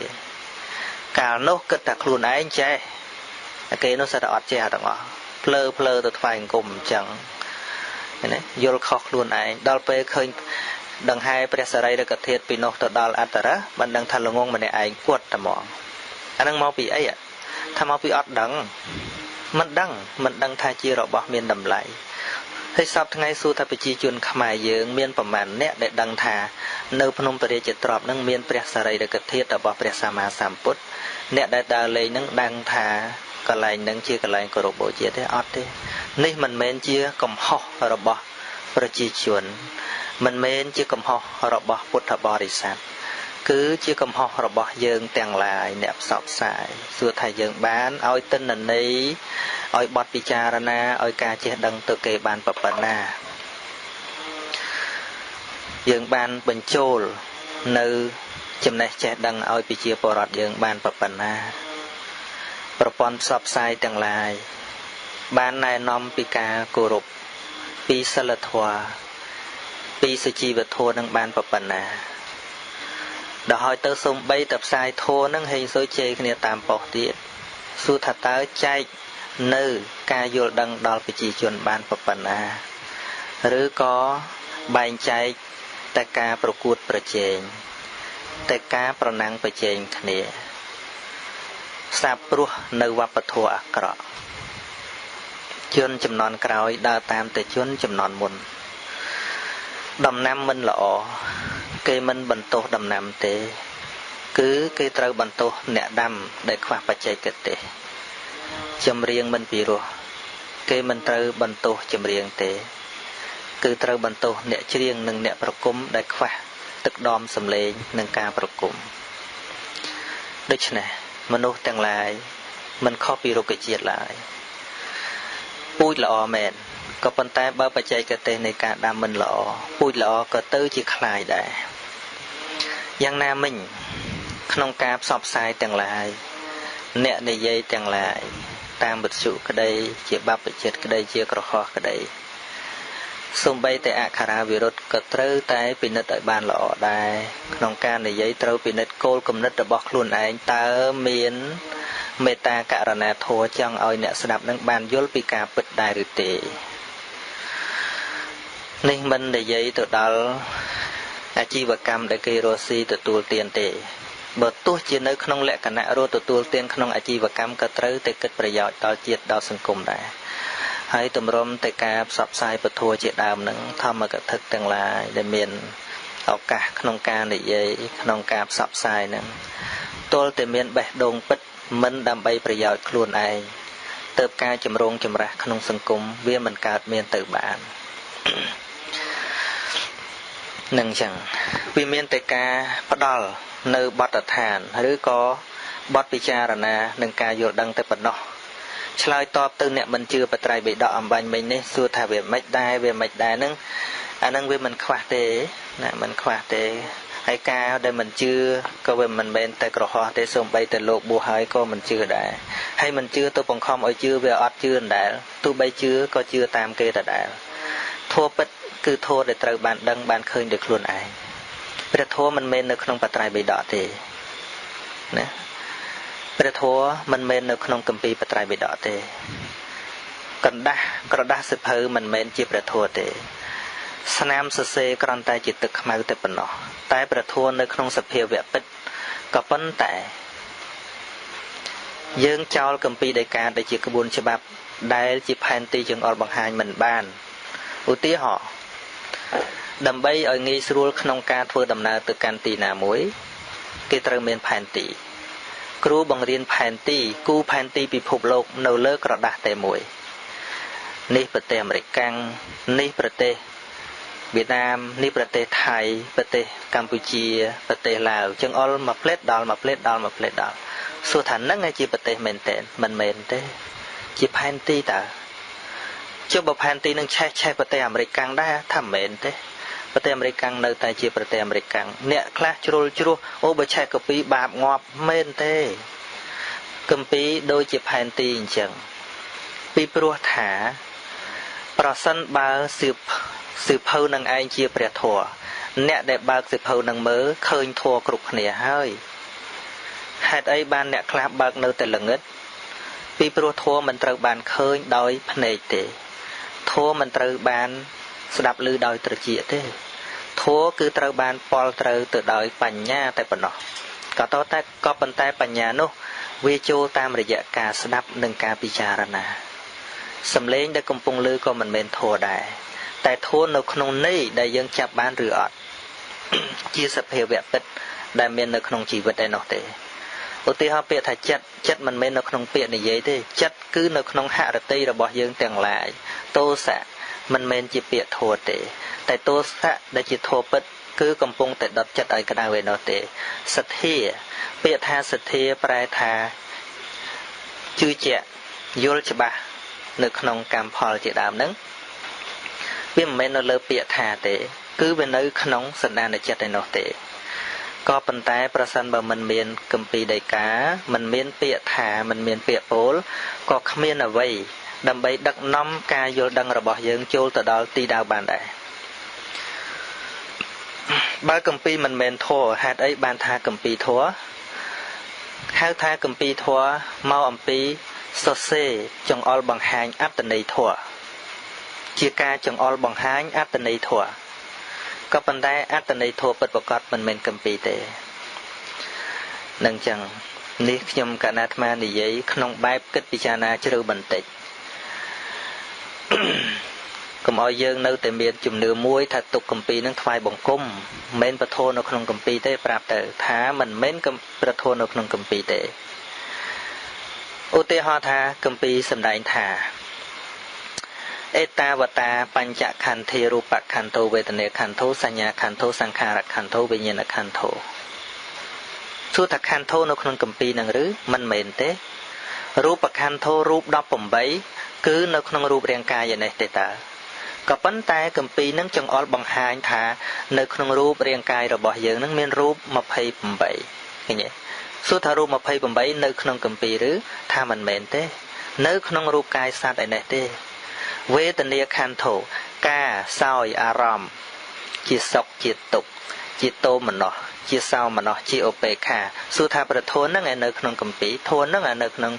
កាលនោះគិតថាខ្លួនឯងចេះគេនោះសិតតែអត់ចេះទាំងអស់ភ្លើទៅថ្វាយបង្គំអញ្ចឹងណាយល់ខុសខ្លួនឯងដល់ពេលឃើញដង្ហែព្រះសារីរិកធាតុពីនោះទៅដល់អត្តរៈបានដឹងថាល្ងងម្នាក់ឯងគាត់តែមកអានឹងមកពីអីថាមកពីអត់ដឹងមិនដឹងថាជារបស់មានតម្លៃហើយសពថ្ងៃសួរថាប្រជាជនខ្មែរយើងមានប្រមាណអ្នកដែលដឹងថានៅភ្នំព្រះរាជទ្រព្យនឹងមានព្រះសារីរិកធាតុរបស់ព្រះសម្មាសម្ពុទ្ធអ្នកដែលដើរលេងនឹងដឹងថាកន្លែងនឹងជាកន្លែងគោរពបូជាទេអត់ទេនេះមិនមែនជាកំហុសរបស់ប្រជាជនមិនមែនជាកំហុសរបស់ពុទ្ធបរិស័ទគឺជាកំហុសរបស់យើងទាំងឡាយអ្នកផ្សព្វផ្សាយសួរថាយើងបានឲ្យទិន្នន័យឲ្យបទពិចារណាឲ្យការចេះដឹងទៅគេបានប៉ុណ្ណាយើងបានបញ្ចូលនៅចំណេះចេះដឹងឲ្យប្រជាពលរដ្ឋយើងបានប៉ុណ្ណាប្រព័ន្ធផ្សព្វផ្សាយទាំងឡាយបានណែនាំពីការគោរពពីសិលធម៌ពីសុជីវធម៌នឹងបានប៉ុណ្ណាដល់ហើយទៅសំបីតែផ្សាយធម៌នឹងហេងសូវជេរគ្នាតាមប៉ុស្តិ៍ទៀតសួរថាតើចែកនៅការយល់ដឹងដល់ប្រជាជនបានប៉ុណ្ណាឬក៏បែងចែកតែការប្រកួតប្រជែងតែការប្រណាំងប្រជែងគ្នាសាបព្រោះនៅវប្បធម៌អាក្រក់ជនចំនួនក្រោយដើរតាមតែជនចំនួនមុនដំណាំមិនល្អគេមិនបន្ទោសដំណាំទេ គឺគេត្រូវបន្ទោសអ្នកដាំដែលខ្វះបច្ចេកទេសចម្រៀងមិនពីរោះគេមិនត្រូវបន្ទោសចម្រៀងទេគឺត្រូវបន្ទោសអ្នកច្រៀងនិងអ្នកប្រគំដែលខ្វះទឹកដមសម្លេងនិងការប្រគំដូច្នេះមនុស្សទាំងឡាយមិនខុសពីរុក្ខជាតិឡើយពូជល្អមែនក៏ប៉ុន្តែបើបច្ចេកទេសនៃការដាំមិនល្អពូជល្អក៏ទៅជាខ្លាយដែរយ៉ាងណាមិញក្នុងការផ្សព្វផ្សាយទាំងឡាយអ្នកនិយាយទាំងឡាយតាមវិទ្យុក្តីជាបព្វជិតក្តីជាក្រហមក្តីសូម្បីតែអក្ខរាវិរុទ្ធក៏ត្រូវតែពិនិត្យឲ្យបានល្អដែរក្នុងការនិយាយត្រូវពិនិត្យគោលគំនិតរបស់ខ្លួនឯងតើមានមេត្តាករុណាធម៌ចង់ឲ្យអ្នកស្ដាប់នឹងបានយល់ពីការពិតដែរឬទេនេះមិននិយាយទៅដល់អាជីវកម្មដែលគេរស់ស៊ីទទួលទានទេបើទោះជានៅក្នុងលក្ខណៈរស់ទទួលទានក្នុងអាជីវកម្មក៏ត្រូវតែគិតប្រយោជន៍ដល់ជាតិដល់សង្គមដែរហើយទម្រាំតែការផ្សព្វផ្សាយពធជាដើមនឹងធម្មកថាទាំងឡាយដែលមានឱកាសក្នុងការនិយាយក្នុងការផ្សព្វផ្សាយនឹងទល់តែមានបេះដូងពិតមិនដើម្បីប្រយោជន៍ខ្លួនឯងទៅការចម្រូងចម្រាសក្នុងសង្គមវាមិនកើតមានទៅបាននឹងចឹងវាមានតែការផ្ដល់នៅបទដ្ឋានឬក៏បទពិចារណានឹងការយល់ដឹងតែប៉ុណ្ណោះឆ្លើយតបទៅអ្នកមិនជឿបត្រៃបិដកអំបញ្ញមិញនេះសួរថាវាមិនដែរនឹងអានឹងវាមិនខ្វះទេណាមិនខ្វះទេហើយការដែលមិនជឿក៏វាមិនមែនតែក្រហមទេសូម្បីតែលោកបួសហើយក៏មិនជឿដែរហើយមិនជឿទៅបង្ខំឲ្យជឿវាអត់ជឿដដែលទោះបីជឿក៏ជឿតាមគេដដែលធម៌ពិតគឺធម៌ដែលត្រូវបានដឹងបានឃើញដោយខ្លួនឯងព្រះធម៌មិនមែននៅក្នុងបត្រៃបិដកទេណាព្រះធម៌មិនមែននៅក្នុងគម្ពីរបត្រៃបិដកទេក្រដាស់សិភៅមិនមែនជាព្រះធម៌ទេស្នាមសរសេរគ្រាន់តែជាទឹកខ្មៅតែប៉ុណ្ណោះតែព្រះធម៌នៅក្នុងសភាវៈពិតក៏ប៉ុន្តែយើងចោលគម្ពីរដីកាដែលជាក្បួនច្បាប់ដែលជាផែនទីចង្អុលបង្ហាញមិនបានឧទាហរណ៍ដើម្បីឲ្យងាយស្រួលក្នុងការធ្វើដំណើរទៅកាន់ទីណាមួយគេត្រូវមានផែនទីគ្រូបង្រៀនផែនទីគូផែនទីពិភពលោកនៅលើក្រដាស់តែមួយនេះប្រទេសអាមេរិកនេះប្រទេសវៀតណាមនេះប្រទេសថៃប្រទេសកម្ពុជាប្រទេសឡាវចង្អុលមួយផ្លេតដល់សួរថានឹងជាប្រទេសមែនទេមិនមែនទេជាផែនទីតើចុះបើផែនទីនឹងឆេះប្រទេសអាមេរិកដែរថាមិនមែនទេប្រទេសអាមេរិកនៅតែជាប្រទេសអាមេរិកអ្នកខ្លះជ្រុលជ្រោះអូបើឆេះកូពីបាបងាប់មែនទេគម្ពីរដូចជាផែនទីអញ្ចឹងពីព្រោះថាប្រសិនបើសៀវភៅនឹងឯងជាព្រះធម៌អ្នកដែលបើកសៀវភៅនឹងមើលឃើញធម៌គ្រប់គ្នាហើយហេតុអីបានអ្នកខ្លះបើកនៅតែល្ងឹតពីព្រោះធម៌មិនត្រូវបានឃើញដោយភ្នែកទេធម៌មិនត្រូវបានស្ដាប់ឮដោយត្រចៀកទេធម៌គឺត្រូវបានពលត្រូវទៅដោយបញ្ញាតែប៉ុណ្ណោះក៏ប៉ុន្តែបញ្ញានោះវាចូលតាមរយៈការស្ដាប់និងការពិចារណាសំឡេងដែលកំពុងឮក៏មិនមែនធម៌ដែរតែធម៌នៅក្នុងន័យដែលយើងចាប់បានឬអត់ជាសភាវៈពិតដែលមាននៅក្នុងជីវិតឯនោះទេឧទាហរណ៍ពាក្យថាចិត្តមិនមែននៅក្នុងពាក្យនិយាយទេចិត្តគឺនៅក្នុងហឫទ័យរបស់យើងទាំងឡាយទោសៈមិនមែនជាពាក្យធម៌ទេតែទោសៈដែលជាធម៌ពិតគឺកំពុងតែដុតចិត្តឲ្យក្តៅឯនោះទេសទ្ធាពាក្យថាសទ្ធាប្រែថាជឿជាក់យល់ច្បាស់នៅក្នុងកម្មផលជាដើមហ្នឹងវាមិនមែននៅលើពាក្យថាទេគឺវានៅក្នុងសន្តានចិត្តឯនោះទេក៏ប៉ុន្តែប្រសិនបើមិនមានគម្ពីរដីកាមិនមានពាក្យថាមិនមានពាក្យពោលក៏គ្មានអ្វីដើម្បីដឹកនាំការយល់ដឹងរបស់យើងចូលទៅដល់ទីដៅបានដែរបើគម្ពីរមិនមែនធម៌ហេតុអីបានថាគម្ពីរធម៌ហៅថាគម្ពីរធម៌មកអំពីសរសេរចង្អុលបង្ហាញអត្តន័យធម៌ជាការចង្អុលបង្ហាញអត្តន័យធម៌ក៏ប៉ុន្តែអត្តន័យធម៌ពិតប្រាកដមិនមែនគម្ពីរទេនឹងចឹងនេះខ្ញុំកណ្ណាអាត្មានិយាយក្នុងបែបគិតពិចារណាជ្រៅបន្តិចក ុំឲ្យយើងនៅតែមានជំនឿមួយថាទុកគម្ពីរនឹងថ្វាយបង្គំមិនមែនប្រធននៅក្នុងគម្ពីរទេប្រាប់ទៅថាមិនមែនប្រធននៅក្នុងគម្ពីរទេឧទាហរណ៍ថាគម្ពីរសម្ដែងថាអេតាវតាបញ្ចខន្ធិរូបខន្ធោវេទនាខន្ធោសញ្ញាខន្ធោសង្ខារខន្ធោវិញ្ញាណខន្ធោសួរថាខន្ធោនៅក្នុងគម្ពីរនឹងឬមិនមែនទេរូបខន្ធោរូប18គឺនៅក្នុងរូបរាងកាយនេះទេតើក៏ប៉ុន្តែគម្ពីរនឹងចង្អុលបង្ហាញថានៅក្នុងរូបរាងកាយរបស់យើងនឹងមានរូប28ឃើញទេសួរថារូប28នៅក្នុងគម្ពីរឬថាមិនមែនទេនៅក្នុងរូបកាយសត្វឯនេះទេវេទនាខន្ធោការសោយអារម្មណ៍ជាសុខជាទុក្ខជាទោមនស្សជាសោមនស្សជាឧបេក្ខាសួរថាប្រធនហ្នឹងនៅក្នុងគម្ពីរធនហ្នឹងនៅក្នុង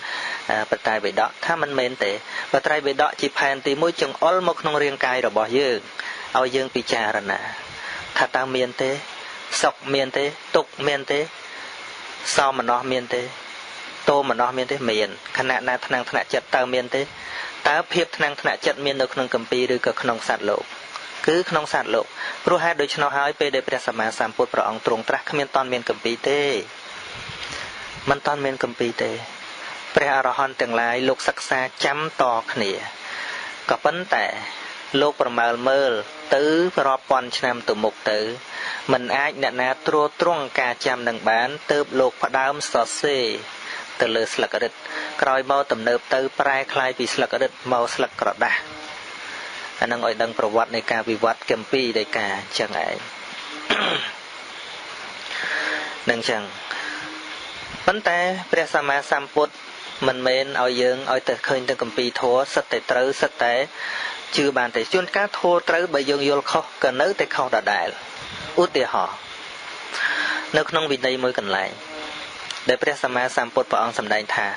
បត្រៃបិដកថាមិនមែនទេបត្រៃបិដកជាផែនទីមួយចង្អុលមកក្នុងរាងកាយរបស់យើងឲ្យយើងពិចារណាថាតើមានទេសុខមានទេទុក្ខមានទេសោមនស្សមានទេទោមនស្សមានទេមានខណៈណាថ្នាំងថ្នាក់ចិត្តតើមានទេតើភាពថ្នាំងថ្នាក់ចិត្តមាននៅក្នុងគម្ពីរឬក៏ក្នុងសត្វលោកគឺក្នុងសត្វលោកព្រោះហេតុដូច្នោះហើយពេលដែលព្រះសម្មាសម្ពុទ្ធព្រះអង្គទ្រង់ត្រាស់គ្មានតន់មានគម្ពីរទេមិនតន់មានគម្ពីរទេព្រះអរហន្តទាំងឡាយលោកសិក្សាចាំតគ្នាក៏ប៉ុន្តែលោកប្រមើលមើលទៅរាប់ពាន់ឆ្នាំទៅមុខទៅមិនអាចអ្នកណាត្រួតត្រងការចាំនឹងបានទើបលោកផ្ដើមសរសេរទៅលើស្លឹករឹតក្រោយមកទំនើបទៅប្រែคล้ายពីស្លឹករឹតមកស្លឹកក្រដាសអានឹងឲ្យដឹងប្រវត្តិនៃការវិវត្តគម្ពីរនៃការចឹងឯងនឹងចឹងប៉ុន្តែព្រះសម្មាសម្ពុទ្ធមិនមែនឲ្យយើងឲ្យទៅឃើញទៅគម្ពីរធម៌សិតតែត្រូវសិតតែជឿបានតែជួនកាលធម៌ត្រូវបើយើងយល់ខុសក៏នៅតែខុសដដែលឧទាហរណ៍នៅក្នុងវិន័យមួយកន្លែងដែលព្រះសម្មាសម្ពុទ្ធព្រះអង្គសម្ដែងថា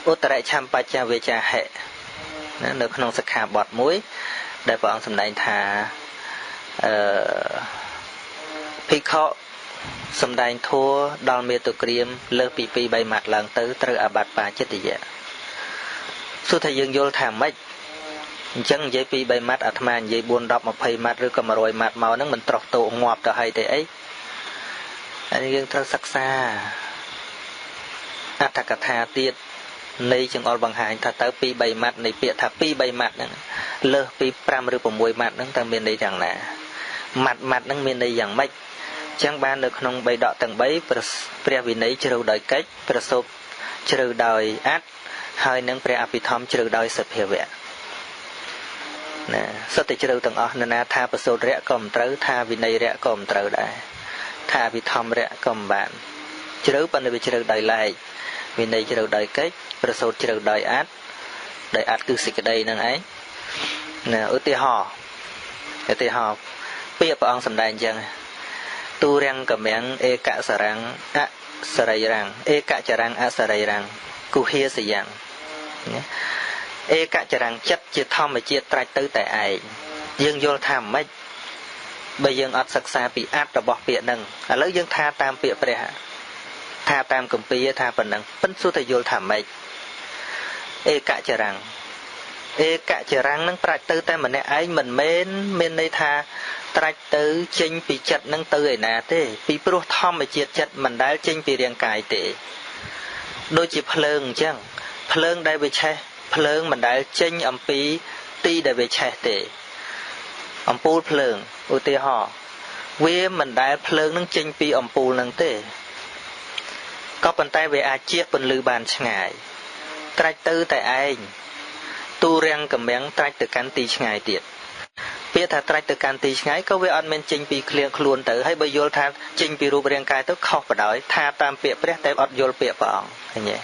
ឧត្តរឆម្បច្ចវេចាហិនៅក្នុងសិក្ខាបទមួយដែលព្រះអង្គសម្ដែងថាភិក្ខុសម្ដែងធัวដល់មេតុក្រាមលើសពី 2-3 ម៉ាត់ឡើងទៅត្រូវអាបត្តិបាចិត្តយៈសួរថាយើងយល់ថាម៉េចអញ្ចឹងនិយាយ 2-3 ម៉ាត់អាត្មានិយាយ 4-10-20 ម៉ាត់ឬក៏100 ម៉ាត់មកហ្នឹងមិនត្រោះតោងាប់ទៅហើយទេអីអានេះយើងត្រូវសិក្សាអត្ថកថាទៀតនៃចង្អុលបង្ហាញថាទៅ 2-3 ម៉ាត់នៃពាក្យថា 2-3 ម៉ាត់ហ្នឹងលើសពី 5 ឬ 6 ម៉ាត់ហ្នឹងតើមានន័យយ៉ាងណាម៉ាត់ហ្នឹងមានន័យយ៉ាងម៉េចចឹងបាននៅក្នុងបៃដកទាំង3ព្រះវិន័យជ្រៅដោយកិច្ចប្រសូតជ្រៅដោយអត្តហើយនឹងព្រះអភិធម្មជ្រៅដោយសភាវៈណាសុទ្ធតែជ្រៅទាំងអស់នរណាថាប្រសូតរៈក៏មិនត្រូវថាវិន័យរៈក៏មិនត្រូវដែរថាអភិធម្មរៈក៏មិនបានជ្រៅប៉ុន្តែវាជ្រៅដោយឡែកវិន័យជ្រៅដោយកិច្ចប្រសូតជ្រៅដោយអត្តគឺសេចក្តីនឹងឯងណាឧទាហរណ៍ពាក្យព្រះអង្គសម្ដែងអញ្ចឹងទូរាំងកមាំងឯកសរាំងអសរិរាំងឯកចរាំងអសរិរាំងគុហាសយ៉ាងឯកចរាំងចិត្តជាធម្មជាតិត្រាច់ទៅតែឯងយើងយល់ថាម៉េចបើយើងអត់សិក្សាពីអត្តរបស់ពាក្យហ្នឹងឥឡូវយើងថាតាមពាក្យព្រះថាតាមគម្ពីរថាប៉ុណ្ណឹងប៉ុន្តែសួរតែយល់ថាម៉េចឯកចរាំងនឹងប្រាច់ទៅតែម្នាក់ឯងមិនមែនមានន័យថាត្រាច់ទៅចេញពីចិត្តនឹងទៅឯណាទេពីព្រោះធម្មជាតិចិត្តមិនដែលចេញពីរាងកាយទេដូចជាភ្លើងអញ្ចឹងភ្លើងដែលវាឆេះភ្លើងមិនដែលចេញអំពីទីដែលវាឆេះទេអំពូលភ្លើងឧទាហរណ៍វាមិនដែលភ្លើងនឹងចេញពីអំពូលនឹងទេក៏ប៉ុន្តែវាអាចជះពន្លឺបានឆ្ងាយត្រាច់ទៅតែឯងទូរាំងកមាំងត្រាច់ទៅកាន់ទីឆ្ងាយទៀតពាក្យថាត្រាច់ទៅកាន់ទីឆ្ងាយក៏វាអត់មានចេញពីខ្លួនទៅហើយបើយល់ថាចេញពីរូបរាងកាយទៅខុសបដ ாய் ថាតាមពាក្យព្រះតែអត់យល់ពាក្យព្រះអង្គឃើញទេ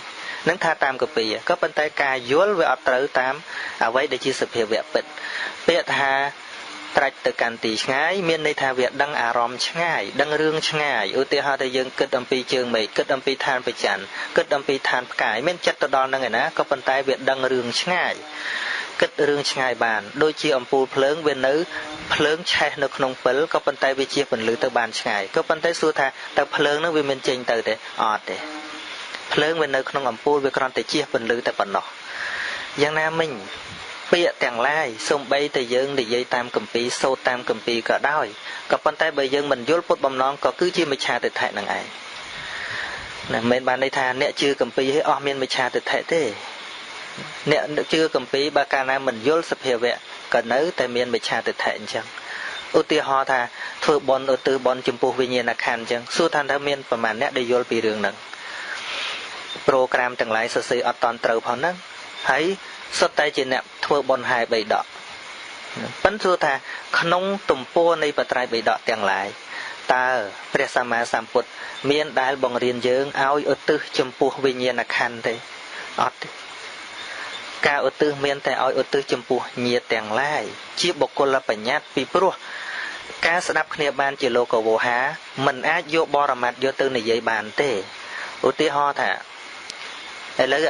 នឹងថាតាមគម្ពីរក៏ប៉ុន្តែការយល់វាអត់ត្រូវតាមអ្វីដែលជាសភាវៈពិតពាក្យថាត្រាច់ទៅកាន់ទីឆ្ងាយមានន័យថាវាដឹងអារម្មណ៍ឆ្ងាយដឹងរឿងឆ្ងាយឧទាហរណ៍ថាយើងគិតអំពីជើងមេឃគិតអំពីឋានព្រះច័ន្ទគិតអំពីឋានផ្កាយមានចិត្តទៅដល់នឹងឯណាក៏ប៉ុន្តែវាដឹងរឿងឆ្ងាយគិតរឿងឆ្ងាយបានដូចជាអំពូលភ្លើងវានៅភ្លើងឆេះនៅក្នុងពិលក៏ប៉ុន្តែវាជាពន្លឺទៅបានឆ្ងាយក៏ប៉ុន្តែសួរថាតើភ្លើងនោះវាមានចេញទៅទេអត់ទេភ្លើងវានៅក្នុងអំពូលវាគ្រាន់តែជាពន្លឺតែប៉ុណ្ណោះយ៉ាងណាមិញ ពាក្យទាំងឡាយសូម្បីតែយើងនិយាយតាមគម្ពីរសូត្រតាមគម្ពីរក៏ដោយក៏ប៉ុន្តែបើយើងមិនយល់ពុតបំណងក៏គឺជាមិច្ឆាទិដ្ឋិនឹងឯងណាមិនមែនបានន័យថាអ្នកជឿគម្ពីរឲ្យអស់មានមិច្ឆាទិដ្ឋិទេអ្នកជឿគម្ពីរបើកាលណាមិនយល់សភាវៈក៏នៅតែមានមិច្ឆាទិដ្ឋិអញ្ចឹងឧទាហរណ៍ថាធ្វើបន់ឧទ្ទិសបន់ចំពោះវិញ្ញាណក្ខន្ធអញ្ចឹងសួរថាមានប្រមាណអ្នកដែលយល់ពីរឿងហ្នឹងប្រូក្រាមទាំងឡាយសរសេរអត់តន់ត្រូវផងហ្នឹងហើយសុទ្ធតែជាអ្នកធ្វើបន់ហែបៃដកប៉ិនសួរថាក្នុងទំព័រនៃបត្រៃបៃដកទាំងឡាយតើព្រះសម្មាសម្ពុទ្ធមានដែលបង្រៀនយើងឲ្យឧទ្ទិសចំពោះវិញ្ញាណក្ខន្ធទេអត់ទេការឧទ្ទិសមានតែឲ្យឧទ្ទិសចំពោះញាតិទាំងឡាយជាបុគ្គលបញ្ញត្តិពីព្រោះការស្ដាប់គ្នាបានជាលោកវោហាមិនអាចយកបរមត្ថយកទៅនិយាយបានទេឧទាហរណ៍ថាឥឡូវ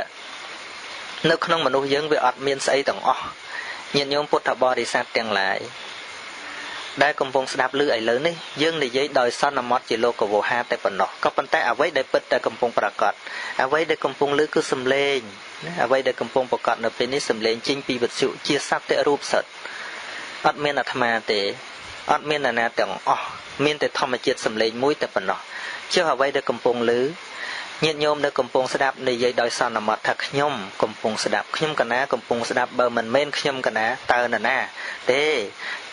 នៅក្នុងមនុស្សយើងវាអត់មានស្អីទាំងអស់ញាតិញោមពុទ្ធបរិស័ទទាំងឡាយដែលកំពុងស្ដាប់ឮឥឡូវនេះយើងនិយាយដោយសន្មតជាលោកវោហាតែប៉ុណ្ណោះក៏ប៉ុន្តែអ្វីដែលពិតតែកំពុងប្រកបអ្វីដែលកំពុងឮគឺសំឡេងអ្វីដែលកំពុងប្រកបនៅពេលនេះសំឡេងចេញពីវិទ្យុជាសត្វរូបសិតអត់មានអាត្មាទេអត់មានអ្នកណាទាំងអស់មានតែធម្មជាតិសំឡេងមួយតែប៉ុណ្ណោះចុះអ្វីដែលកំពុងឮញាតិញោមនៅកំពុងស្ដាប់និយាយដោយសន្មតថាខ្ញុំកំពុងស្ដាប់ខ្ញុំកណាកំពុងស្ដាប់បើមិនមែនខ្ញុំកណាតើនរណាទេ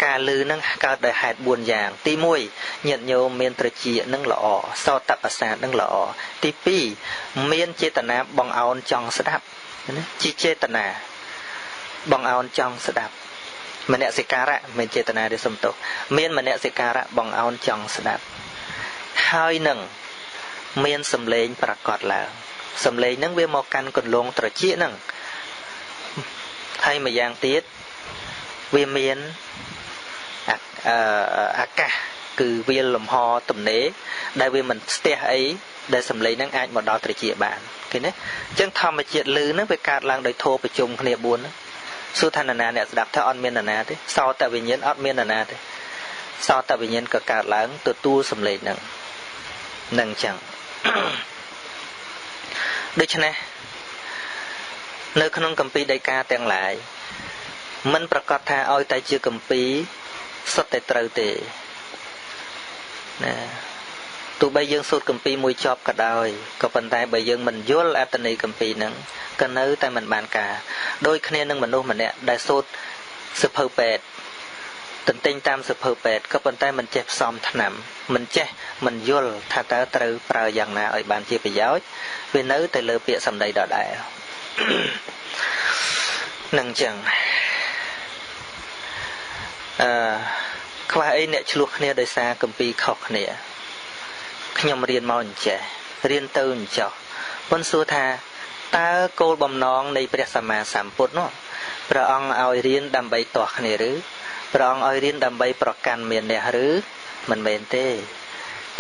ការឮនឹងកើតដោយហេតុ4យ៉ាងទី1ញាតិញោមមានត្រចៀកនឹងល្អសោតប្រសាទនឹងល្អទី2មានចេតនាបងអោនចង់ស្ដាប់ណាជាចេតនាបងអោនចង់ស្ដាប់មនសិការៈមិនចេតនាទេសំទោសមានមនសិការៈបងអោនចង់ស្ដាប់ហើយនឹងមានសម្លេងប្រកបឡើងសម្លេងហ្នឹងវាមកកាន់កន្លងត្រចៀកហ្នឹងហើយម្យ៉ាងទៀតវាមានអាកាសគឺវាលំហទំនេរដែលវាមិនស្ទះអីដែលសម្លេងហ្នឹងអាចមកដល់ត្រចៀកបានឃើញទេអញ្ចឹងធម្មជាតិឮហ្នឹងវាកើតឡើងដោយធម៌ប្រជុំគ្នា4ហ្នឹងសួរថានរណាអ្នកស្ដាប់ថាអត់មាននរណាទេសោតវិញ្ញាណអត់មាននរណាទេសោតវិញ្ញាណក៏កើតឡើងទទួលសម្លេងហ្នឹងនឹងអញ្ចឹងដូច្នេះនៅក្នុងគម្ពីរដីកាទាំងឡាយមិនប្រកាសថាឲ្យតែជាគម្ពីរសុទ្ធតែត្រូវទេណាទោះបីយើងសូត្រគម្ពីរមួយចប់ក៏ដោយក៏ប៉ុន្តែបើយើងមិនយល់អត្ថន័យគម្ពីរហ្នឹងក៏នៅតែមិនបានការដូចគ្នានឹងមនុស្សម្នាក់ដែលសូត្រសិភៅពេទ្យទន្ទិញតាមសិភៅពេទ្យក៏ប៉ុន្តែមិនចេះផ្សំថ្នាំមិនចេះមិនយល់ថាតើត្រូវប្រើយ៉ាងណាឲ្យបានជាប្រយោជន៍វានៅតែលើពាក្យសម្ដីដដែលនឹងចឹងខ្វះអីអ្នកឆ្លោះគ្នាដោយសារគម្ពីរខុសគ្នាខ្ញុំរៀនមកអញ្ចេះរៀនទៅអញ្ចោះប៉ុន្តែសួរថាតើគោលបំណងនៃព្រះសម្មាសម្ពុទ្ធនោះព្រះអង្គឲ្យរៀនដើម្បីទាស់គ្នាឬព្រះអង្គឲ្យរៀនដើម្បីប្រកាន់មានអ្នកឬមិនមែនទេ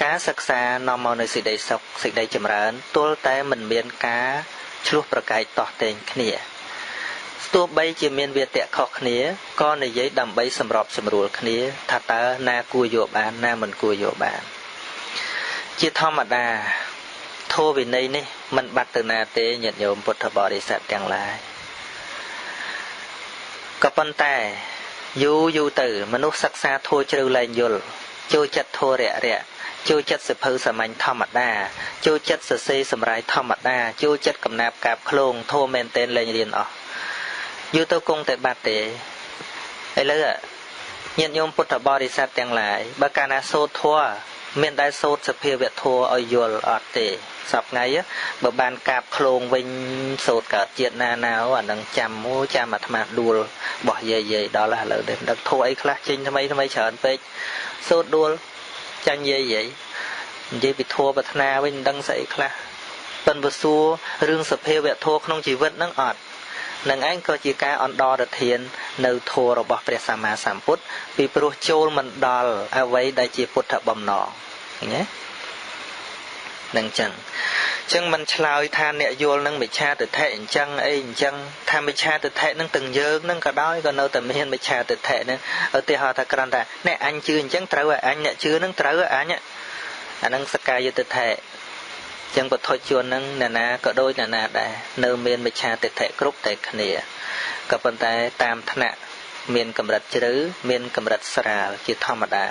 ការសិក្សានាំមកនៅសេចក្តីសុខសេចក្តីចម្រើនទល់តែមិនមានការឆ្លោះប្រកែកទាស់ទែងគ្នាទោះបីជាមានវាទៈខុសគ្នាក៏និយាយដើម្បីសម្របសម្រួលគ្នាថាតើណាគួរយកបានណាមិនគួរយកបានជាធម្មតាធម៌វិន័យនេះមិនបាត់ទៅណាទេញាតិញោមពុទ្ធបរិស័ទទាំងឡាយក៏ប៉ុន្តែយូរទៅមនុស្សសិក្សាធម៌ជ្រៅលែងយល់ចូលចិត្តធម៌រយៈចូលចិត្តសិភៅសាមញ្ញធម្មតាចូលចិត្តសរសេរសម្រាយធម្មតាចូលចិត្តកំណាព្យកាបឃ្លោងធម៌មែនតែនលែងរៀនអស់យូរទៅគង់តែបាត់ទេឥឡូវញាតិញោមពុទ្ធបរិស័ទទាំងឡាយបើកាលណាសូត្រធម៌មានដែលសូត្រសភាវៈធម៌ឲ្យយល់អត់ទេសប្ថ្ងៃបើបានកាបឃ្លោងវិញសូត្រកើតជាតិណាអានឹងចាំអាត្មាដួលបោះយាយដល់ឥឡូវនេះដឹកធម៌អីខ្លះចេញថ្មីច្រើនពេកសូត្រដួលចាញ់យាយនិយាយពីធម៌ប្រាថ្នាវិញមិនដឹងស្អីខ្លះប៉ិនវសួររឿងសភាវៈធម៌ក្នុងជីវិតហ្នឹងអត់នឹងឯងក៏ជាការអន្តរធាននៅធម៌របស់ព្រះសម្មាសម្ពុទ្ធពីព្រោះចូលមិនដល់អ្វីដែលជាពុទ្ធបំណងឃើញទេនឹងចឹងមិនឆ្លើយថាអ្នកយល់នឹងមិច្ឆាទិដ្ឋិអញ្ចឹងអីអញ្ចឹងថាមិច្ឆាទិដ្ឋិនឹងទាំងយើងនឹងក៏ដោយក៏នៅតែមានមិច្ឆាទិដ្ឋិនឹងឧទាហរណ៍ថាគ្រាន់តែអ្នកអញជឿអញ្ចឹងត្រូវឲ្យអញអ្នកជឿនឹងត្រូវឲ្យអញអានឹងសក្កាយទិដ្ឋិ ចឹងបទជនហ្នឹងអ្នកណាក៏ដូចអ្នកណាដែរនៅមានមិច្ឆាទិដ្ឋិគ្រប់តែគ្នាក៏ប៉ុន្តែតាមថ្នាក់មានកម្រិតជ្រៅមានកម្រិតស្រាលជាធម្មតា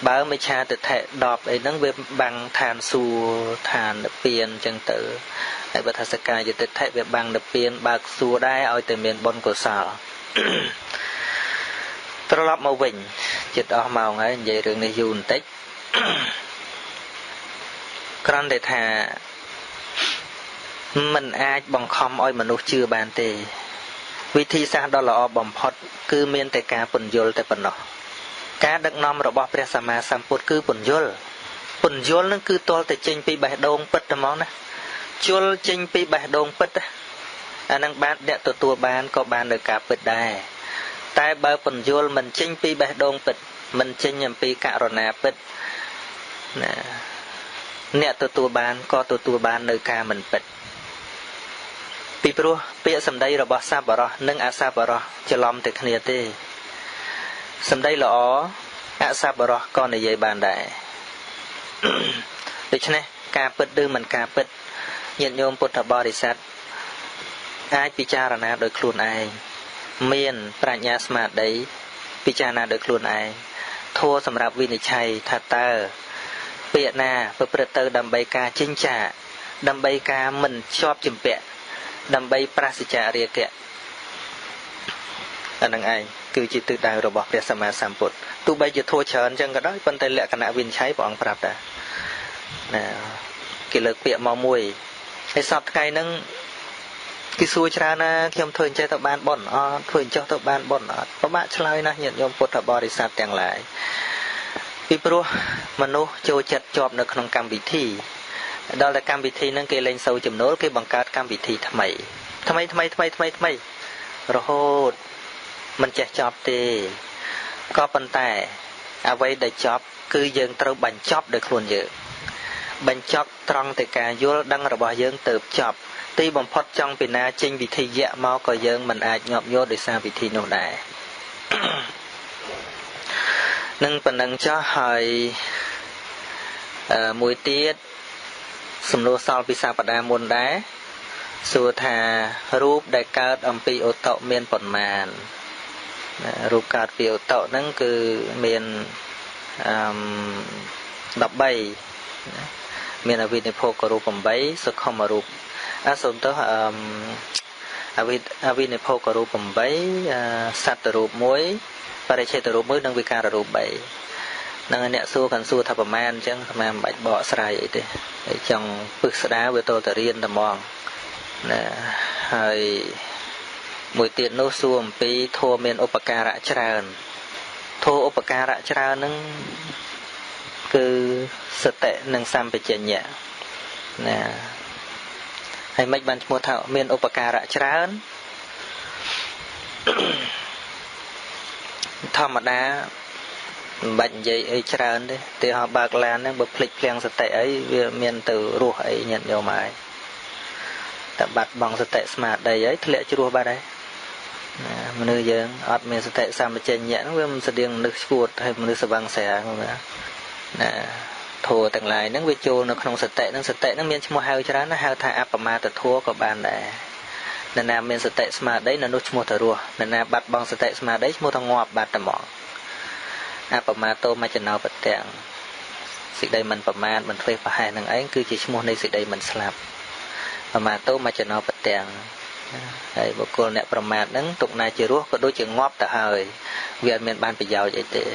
បើមិច្ឆាទិដ្ឋិ10អីហ្នឹងវាបាំងឋានសួគ៌ឋាននិព្វានចឹងទៅហើយបើថាសក្កាយទិដ្ឋិវាបាំងនិព្វានបើកសួគ៌ដែរឲ្យតែមានបុណ្យកុសលត្រឡប់មកវិញចិត្តអស់ម៉ោងហើយនិយាយរឿងនេះយូរបន្តិចគ្រាន់តែថាมันអាចបង្ខំឲ្យមនុស្សជឿបានទេវិធីសាស្ត្រដ៏ល្អបំផុតគឺមានតែការពន្យល់តែប៉ុណ្ណោះការដឹកនាំរបស់ព្រះសម្មាសម្ពុទ្ធគឺពន្យល់នឹងគឺទាល់តែចេញពីបេះដូងពិតតែហ្មងណាជល់ចេញពីបេះដូងពិតអានឹងបានអ្នកទទួលបានក៏បាននៅការពិតដែរតែបើពន្យល់មិនចេញពីបេះដូងពិតមិនចេញអំពីករុណាពិតណាអ្នកទទួលបានក៏ទទួលបាននៅការមិនពិតពីព្រោះពាក្យសម្ដីរបស់សប្បុរសនិងអសប្បុរសច្រឡំតែគ្នាទេសម្ដីល្អអសប្បុរសក៏និយាយបានដែរដូច្នេះការពិតឬមិនការពិតញាតិញោមពុទ្ធបរិស័ទអាចពិចារណាដោយខ្លួនឯងមានប្រាជ្ញាស្មារតីពិចារណាដោយខ្លួនឯងធัวសម្រាប់វិនិច្ឆ័យថាតើពាក្យណាប្រព្រឹត្តទៅដើម្បីការចិញ្ចាដើម្បីការមិនជាប់ជំពាក់ដើម្បីប្រសិជ្ជរាគៈអានឹងឯងគឺជាទិសដៅរបស់ព្រះសម្មាសម្ពុទ្ធទោះបីជាធัวច្រើនចឹងក៏ដោយប៉ុន្តែលក្ខណៈវិនិច្ឆ័យព្រះអង្គប្រាប់ដែរណាគេលើកពាក្យមកមួយហើយសពថ្ងៃហ្នឹងគេសួរច្រើនណាខ្ញុំធ្វើអញ្ចេះទៅបានបុណ្យអត់ធ្វើអញ្ចោះទៅបានបុណ្យអត់ពិបាកឆ្លើយណាស់ញាតិញោមពុទ្ធបរិស័ទទាំងឡាយពីព្រោះមនុស្សចូលចិត្តជាប់នៅក្នុងកម្មវិធីដល់តែកម្មវិធីហ្នឹងគេលេងសូវចំណូលគេបង្កើតកម្មវិធីថ្មីរហូតមិនចេះចប់ទេក៏ប៉ុន្តែអ្វីដែលចប់គឺយើងត្រូវបញ្ចប់ដោយខ្លួនយើងបញ្ចប់ត្រង់តែការយល់ដឹងរបស់យើងទៅចប់ទីបំផុតចង់ពីណាចេញវិធីយៈមកក៏យើងមិនអាចញាប់ញយល់ដោយសារវិធីនោះដែរនឹងប៉ុណ្ណឹងចោះហើយមួយទៀតសំណួរសល់ពីសប្តាហ៍មុនដែរសួរថារូបដែលកើតអំពីឧតុមានប៉ុន្មានរូបកើតពីឧតុហ្នឹងគឺមាន13មានអវិនិភោគរូប8សុខមរូបសូមទោសអវិនិភោគរូប8សត្វរូប1បរិច្ឆេទរូប1និងវិការរូប3នឹងអ្នកសួរកាន់សួរថាប្រមាណអញ្ចឹងអាមិនបាច់បកស្រាយអីទេហើយចង់ពឹសស្ដារវាតទៅរៀនតែហ្មងណាហើយមួយទៀតនោះសួរអំពីធម៌មានឧបការៈច្រើនធម៌ឧបការៈច្រើនហ្នឹងគឺសតិនិងសម្បជញ្ញៈណាហើយមិនបានឈ្មោះថាមានឧបការៈច្រើនធម្មតាមិនបាច់និយាយអីច្រើនទេទីហោបើកឡានហ្នឹងបើភ្លេចភ្លាំងសតិអីវាមានទៅរស់អីញាតិញោមហើយតែបាត់បង់សតិស្មារតីអីធ្លាក់ជ្រោះបាត់ហើយមនុស្សយើងអត់មានសតិសម្បជញ្ញៈហ្នឹងវាមិនស្តៀងមនុស្សឈួតហើយមនុស្សសវង្សស្រាណាធัวទាំងឡាយហ្នឹងវាចូលនៅក្នុងសតិហ្នឹងមានឈ្មោះហៅច្រើនណាស់ហៅថាអបមាទធัวក៏បានដែរនរណាមានសតិស្មារតីនៅនោះឈ្មោះថារស់នរណាបាត់បង់សតិស្មារតីឈ្មោះថាងាប់បាត់តែហ្មងអបមាទោមជ្ជណោបទាំងសេចក្តីមិនប្រមាទមិនធ្វេសប្រហែសនឹងឯងគឺជាឈ្មោះនៃសេចក្តីមិនស្លាប់បមាទោមជ្ជណោបទាំងហើយបុគ្គលអ្នកប្រមាទហ្នឹងទុកណាជារស់ក៏ដូចជាងាប់ទៅហើយវាអត់មានបានប្រយោជន៍អីទេ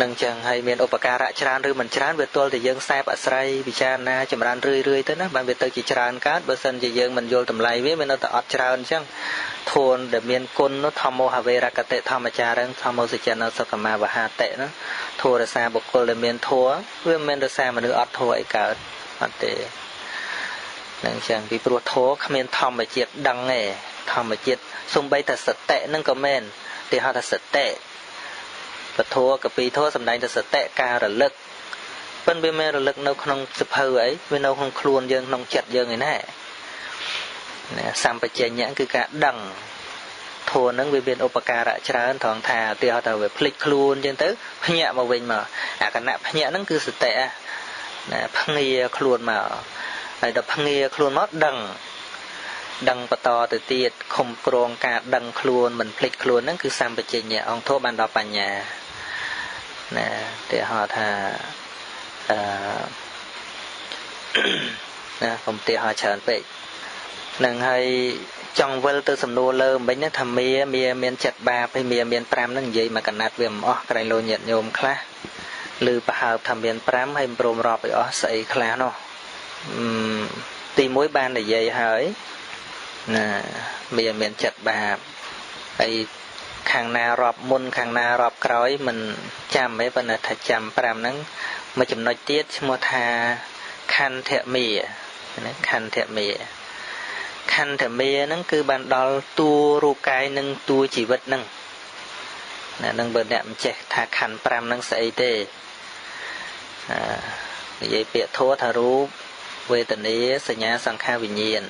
នឹងចឹងហើយមានឧបការៈច្រើនឬមិនច្រើនវាទល់តែយើងខ្សែបអាស្រ័យពិចារណាចម្រើនរឿយទៅណាបានវាទៅជាច្រើនកើតបើសិនជាយើងមិនយល់តម្លៃវានៅតែអត់ច្រើនអញ្ចឹងធួនដែលមានគុណនោះធម្មោហវេរកតិធម្មចារឹងធម្មោសច្ចនសុខមាវហាតិណាធัวរសាបុគ្គលដែលមានធัวវាមិនមែនរសាមនុស្សអត់ធัวអីកើតអត់ទេនឹងចឹងពីព្រោះធัวគ្មានធម្មជាតិដឹងទេធម្មជាតិសំបីតែសតិនឹងក៏មែនគេហៅថាសតិពធកពីធัวសំដែងទៅសតិការរលឹកប៉ុន្តែវាមិនរលឹកនៅក្នុងសភៅអីវានៅក្នុងខ្លួនយើងក្នុងចិត្តយើងឯណាសម្បជញ្ញៈគឺការដឹងធัวនឹងវាមានឧបការៈច្រើនត្រង់ថាឧទាហរណ៍ថាវាភ្លេចខ្លួនអញ្ចឹងទៅភ្ញាក់មកវិញមកអាគណៈភ្ញាក់ហ្នឹងគឺសតិ nè phăng nghe khuôn mà ai đập phăng nghe khuôn mót đằng bờ to từ tiệt không krong cả đằng khuôn mình phịch khuôn nó cứ sam bạch trình nhẹ ông thô ban đọc bản nhà nè để họ thà nè không tiệt họ chởn vậy nâng hay trong vơi từ sầm nô lơ mấy nó thầm mía miên chặt ba hay miên pram nâng gì mà cần nát viêm cái lô nhiệt nhôm khá lư bà hợp thầm miên pram hay bồm rọp ở sậy khá nó tìm mối ban để dây hỡi nè miên chặt ba hay khang na rọp môn khang na rọp cõi mình chăm mấy vấn đề thật chăm pram nâng mà chấm nói tiết mua tha khăn thẹ mía khăn thẹ mía khăn thẻ mê nâng cứ bạn đó tu ru cái nâng tu chỉ vật nâng nâng bờ nệm chạy thả khăn pram nâng sẽ tê vậy bịa thua thả rú về tình ý sẽ nhá sang kha vì nhiên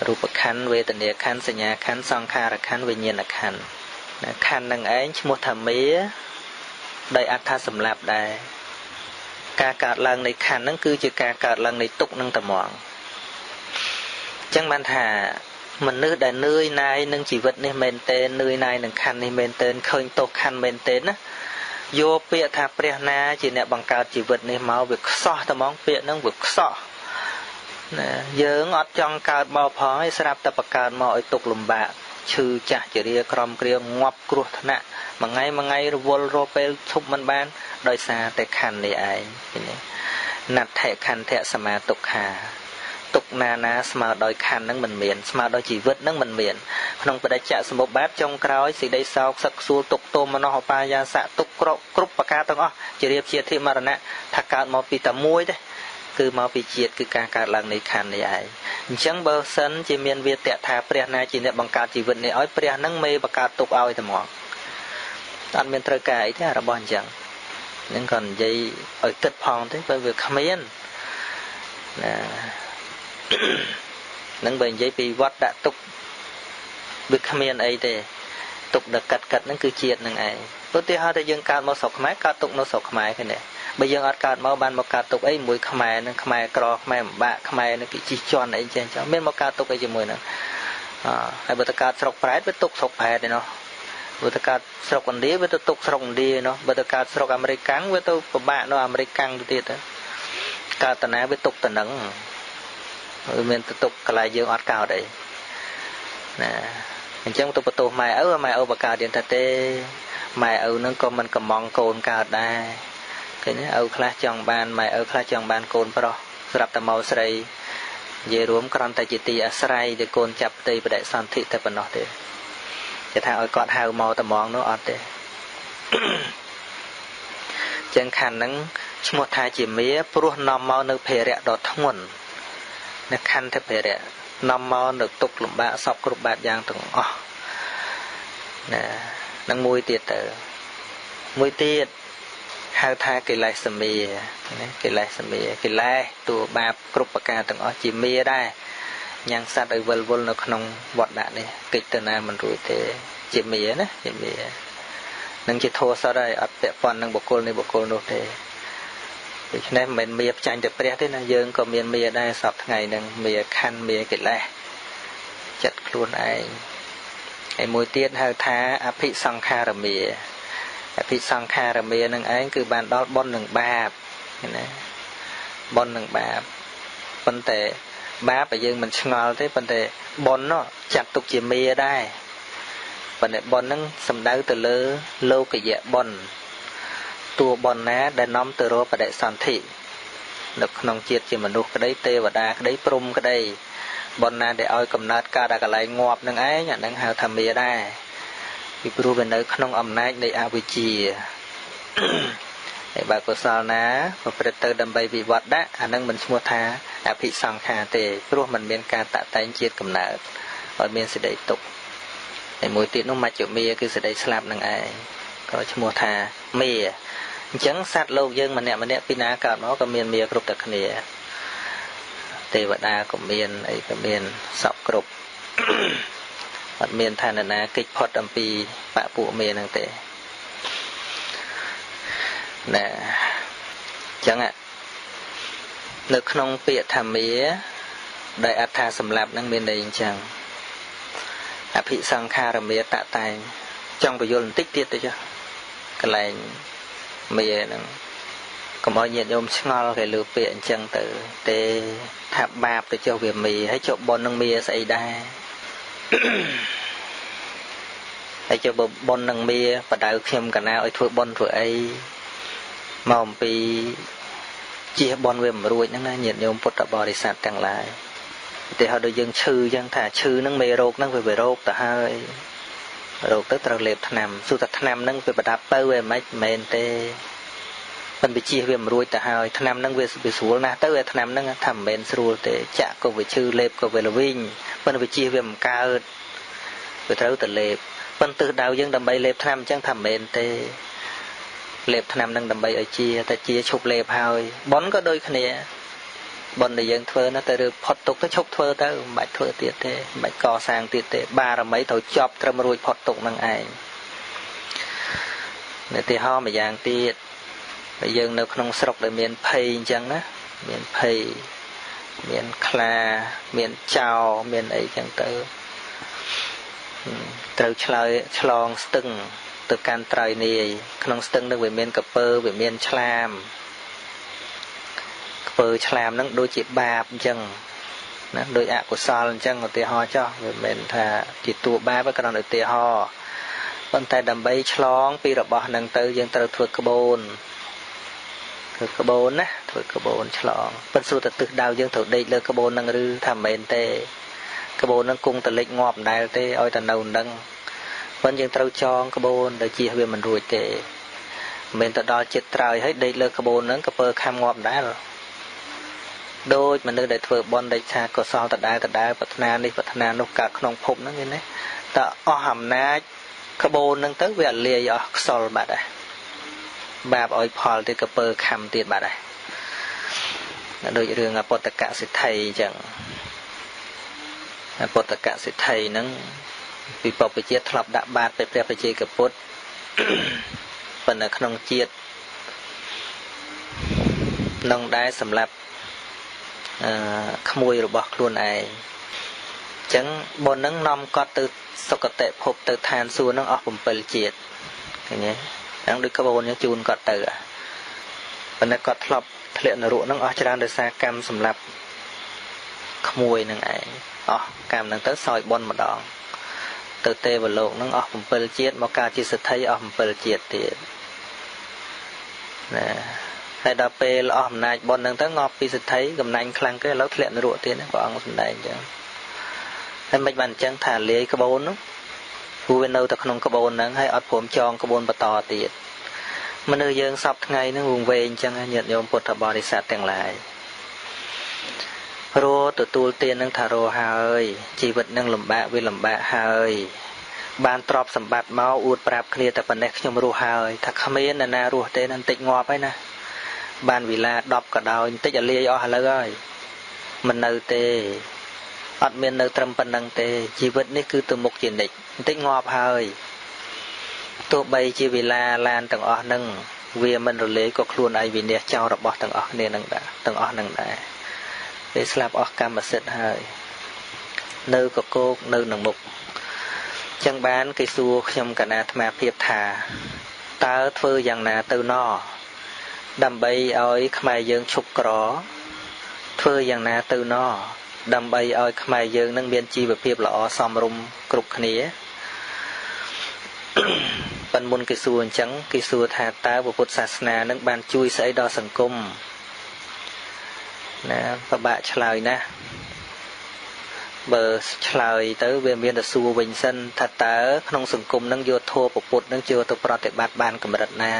rú bậc khăn về tình ý khăn sẽ nhá khăn sang kha là khăn vì nhiên là khăn nâng ấy một thả mê đầy ác tha sầm lạp đài ca cạt lần này khăn nâng cứ chỉ ca cạt lần này tục nâng tầm mỏng chẳng ban thà mình nữ đại nơi này nâng chỉ vật này men tên nơi này nâng khăn này men tên khơi tô khăn men tên á vô bịa thà bịa na chỉ nè bằng cao chỉ vật này máu việc so tao mong bịa nâng việc so giờ ngọt trong cao bao phó hay sạp tập cao mọi tục lùm bạc chư chả chỉ đi krom kia ngọc cruột nè mà ngay vô rope thúc mình ban đôi xa tại khăn này ai nạt thẻ khăn thẻ sama tục hà tục na mà đôi khăn nâng mình miền mà đôi chỉ vượt nâng mình miền không phải chạy xem một bát trong cõi xì đây sau sắc xua tục tôm mà nó họ pa ra xạ tục cướp bạc ca tông chỉ điệp chia thêm mà nè thạc cả một pi tầm muối đấy cứ một pi chia cứ cả lần này khăn này ai chẳng bơ sân chỉ miền việt tẹt thà pre na chỉ nè bằng cả chỉ vượt này ói pre nâng mê bạc ca tục ao tầm mỏ ăn miền trời cải thế là bon chẳng nhưng còn dây ở kết phong thế bởi việc khăm yên nâng bệnh giấy bị vót đã tục việc khăm yên ấy thế tục được cắt nâng cứ chiết nâng ấy bữa tiết họ thì dương cao một sọc máy cao tục nó sọc máy cái này bây giờ ở cao mau ban một cao tục ấy mùi khăm máy nâng khăm máy cỏ khăm máy bạ khăm máy nâng cái chi tròn ấy trên cho bên một cao tục ấy chỉ mùi nè hay bữa cao sọc phải với tục sọc phải đấy nó bữa cao sọc còn đi với tục sọc đi nó bữa cao sọc American với tôi của bạn nó American thì đấy cao tận này với tục tận nắng mình tục cái lại dương ọt cao đấy nè mình chẳng tục tụ mày ở bậc cao điện thật tê mày ở nó còn mình cầm mong cồn cao đây cái này ở class chọn ban mày ở class chọn ban cồn pro gặp tầm màu sậy về rúm con tay chỉ tì sậy để cồn chập tì và đại san thị tại bên nó thế để thằng ở cọt hào màu tầm mong nó ọt thế chẳng khăn nắng một thai chỉ mía pro nằm màu nước phê rẹ đọt thong nguồn nè khăn thế phê rẹ nằm màu nước tục lụm bạ sọc cục bạc giang từng nè năng mùi tiệt tử mùi tiệt hai thai cái lại sầm mía cái lại tụ bạc cục bạc ca từng chỉ mía đây nhang sát ở vân nó không vọt đạn này kịch từ nào mình rủi thế chỉ mía nè chỉ mía năng chỉ thua sau đây ở bệ phòn năng bọc côn nô thế cho nên mình mía tranh được bẹt thế này dương có miền mía đây sọt ngày năng mía khăn mía cái lẹ chặt luôn ai mùi tiết hơi thá áp thị sang kha rà mía năng ấy cứ bàn đó bon nừng bạp vấn đề bạp ở dương mình ngol thế vấn đề bon nó chặt tục chỉ mía đây vấn đề bon nâng sầm đau từ lơ lâu cái dạ bon tua bon ná để nóm từ rô và đại sản thị được nông chiết chỉ mà nuốt cái đấy tê và đa cái đấy prum cái đây bon ná để oi cầm nát ca đã cả lại ngọt nâng ấy nhận nâng hào thầm mía đây vì pru bên đấy nông ẩm nát để avicii để bà có sao ná và phải từ đầm bay bị vọt đá nâng mình mua tha áp thị sang kha tê pru mình bên ca tạ tay chiết cầm nát ở bên sẽ đẩy tục để mùi tiết nó mà chịu mía cứ sẽ đẩy slap nâng ấy có mua tha mía chẳng sát lâu dương mà nè pina cả nó có miền mía cục đặc nè tê vật đa của miền ấy có miền sọc cục vật miền than là kịch phật âm pi bạ phụ miền năng tê nè chẳng ạ នៅក្នុងពាក្យថាមេដែលអត្ថាសម្រាប់នឹងមានន័យអញ្ចឹងអភិសង្ខារមេតតែងចង់បញ្យល់បន្តិចទៀតទៅចុះកន្លែងមេហ្នឹងកុំឲ្យញាតិញោមឆ្ងល់គេលើពាក្យអញ្ចឹងទៅទេថាបាបទៅចុះវាមេហើយចុះបុណ្យនឹងមេស្អីដែរហើយចុះបុណ្យនឹងមេបដៅខ្ញុំកណាឲ្យធ្វើបុណ្យធ្វើអីមកអំពីជិះបុណ្យវាមិនរួចហ្នឹងណាញាតិញោមពុទ្ធបរិស័ទទាំងឡាយតែហៅដូចយើងឈឺអញ្ចឹងថាឈឺហ្នឹងមេរោគហ្នឹងវារោគទៅហើយរោគទៅត្រូវលេបថ្នាំសួរថាថ្នាំហ្នឹងវាប្រដាប់ទៅវាមិនមែនទេប៉ុន្តែជិះវាមិនរួចទៅហើយថ្នាំហ្នឹងវាស្រួលណាស់ទៅថ្នាំហ្នឹងថាមិនមែនស្រួលទេចាក់ក៏វាឈឺលេបក៏វាល្វីងប៉ុន្តែវាជិះវាមិនកើតវាត្រូវតែលេបប៉ុន្តែទិសដៅយើងដើម្បីលេបថ្នាំអញ្ចឹងថាមិនមែនទេលេបថ្នាំនឹងដើម្បីឲ្យជាតែជាឈប់លេបហើយប៉ុនក៏ដូចគ្នាប៉ុនដែលយើងធ្វើណាតែឬផុតទុកទៅឈប់ធ្វើទៅមិនបាច់ធ្វើទៀតទេមិនបាច់កសាងទៀតទេបារមីត្រូវចប់ត្រឹមរួចផុតទុកនឹងឯងនៅទីហោម្យ៉ាងទៀតដែលយើងនៅក្នុងស្រុកដែលមានភ័យអញ្ចឹងណាមានភ័យមានខ្លាមានចោរមានអីចឹងទៅត្រូវឆ្លងស្ទឹងទៅកាន់ត្រៃនាយក្នុងស្ទឹងនឹងវាមានកពើវាមានឆ្លាមកពើឆ្លាមនឹងដូចជាបាបអញ្ចឹងណាដូចអកុសលអញ្ចឹងឧទាហរណ៍ចោះវាមិនមែនថាជាតួបាបទេគ្រាន់តែឧទាហរណ៍ប៉ុន្តែដើម្បីឆ្លងពីរបស់នឹងទៅយើងត្រូវធ្វើក្បូនធ្វើក្បូនណាធ្វើក្បូនឆ្លងប៉ុន្តែសួរតែទិសដៅយើងត្រូវដេកលើក្បូននឹងឬថាមិនមែនទេក្បូននឹងគង់តលិចងាប់មិនដែលទេឲ្យតែនៅនឹងប៉ុន្តែយើងត្រូវចងក្បូនដែលជាវាមិនរួចទេមិនមែនទៅដល់ចិត្តត្រើយហើយដេកលើក្បូនហ្នឹងក៏ពើខំងាប់ដែរដូចមនុស្សដែលធ្វើបុណ្យដែលថាកុសលដដែលប្រាថ្នានេះប្រាថ្នានោះកើតក្នុងភពហ្នឹងឃើញទេតើអស់អំណាចក្បូនហ្នឹងទៅវាលាយអស់ខ្សលបាត់ដែរបាបឲ្យផលទៀតក៏ពើខំទៀតបាត់ដែរដូចរឿងអពុតកសិទ្ធិអញ្ចឹងអពុតកសិទ្ធិហ្នឹងពីបព្វជិតធ្លាប់ដាក់បាតទៅព្រះបជ័យកពុទ្ធប៉ុន្តែក្នុងជាតិនឹងដែរសម្រាប់ក្មួយរបស់ខ្លួនឯងអញ្ចឹងបុណ្យនឹងនាំគាត់ទៅសុគតិភពទៅឋានសួគ៌នឹងអស់7ជាតិឃើញទេហ្នឹងដូចក្បូនយើងជូនគាត់ទៅប៉ុន្តែគាត់ធ្លាប់ធ្លាក់នរកនឹងអស់ច្រើនដោយសារកម្មសម្រាប់ក្មួយនឹងឯងអស់កម្មនឹងទៅសោយបុណ្យម្ដងទៅទេវលោកនឹងអស់7ជាតិមកកើតជាសទ្ធិអស់7ជាតិទៀតណាហើយដល់ពេលអស់អំណាចបុណ្យនឹងទៅងាប់ពីសទ្ធិកំណាញ់ខ្លាំងគេឥឡូវធ្លាក់នរកទៀតព្រះអង្គសម្ដែងអញ្ចឹងហើយមិនបានអញ្ចឹងថាលាយក្បូននោះព្រោះវានៅតែក្នុងក្បូនហ្នឹងហើយអត់ព្រមចងក្បូនបន្តទៀតមនុស្សយើងសពថ្ងៃហ្នឹងវង្វេងអញ្ចឹងញាតិញោមពុទ្ធបរិស័ទទាំងឡាយរស់ទទួលទាននឹងថារស់ហើយជីវិតនឹងលំបាកវាលំបាកហើយបានទ្រព្យសម្បត្តិមកអួតប្រាប់គ្នាតែប៉ុណ្ណេះខ្ញុំរស់ហើយថាគ្មាននរណារស់ទេបន្តិចងាប់ហើយណាបានវិឡា10ក៏ដោយបន្តិចឲ្យលាយអស់ឥឡូវហើយមិននៅទេអត់មាននៅត្រឹមប៉ុណ្្នឹងទេជីវិតនេះគឺទៅមុខជានិច្ចបន្តិចងាប់ហើយទោះបីជាវិឡាឡានទាំងអស់ហ្នឹងវាមិនរលាយក៏ខ្លួនឯងវិនិច្ឆ័យចោលរបស់ទាំងអស់គ្នានឹងដែរទាំងអស់នឹងដែរពេលស្លាប់អស់កម្មសិទ្ធិហើយនៅកកោកនៅនឹងមុខចឹងបានគេសួរខ្ញុំកណាអាត្មាភាពថាតើធ្វើយ៉ាងណាទៅណដើម្បីឲ្យខ្មែរយើងឈប់ក្រធ្វើយ៉ាងណាទៅណដើម្បីឲ្យខ្មែរយើងនឹងមានជីវភាពល្អសមរម្យគ្រប់គ្នាប៉ុន្តែមុនគេសួរអញ្ចឹងគេសួរថាតើពុទ្ធសាសនានឹងបានជួយស្អីដល់សង្គមណាពិបាកឆ្លើយណាស់បើឆ្លើយទៅវាមានតែសួរវិញសិនថាតើក្នុងសង្គមនឹងយកធម៌ពុទ្ធនឹងចូលទៅប្រតិបត្តិបានកម្រិតណា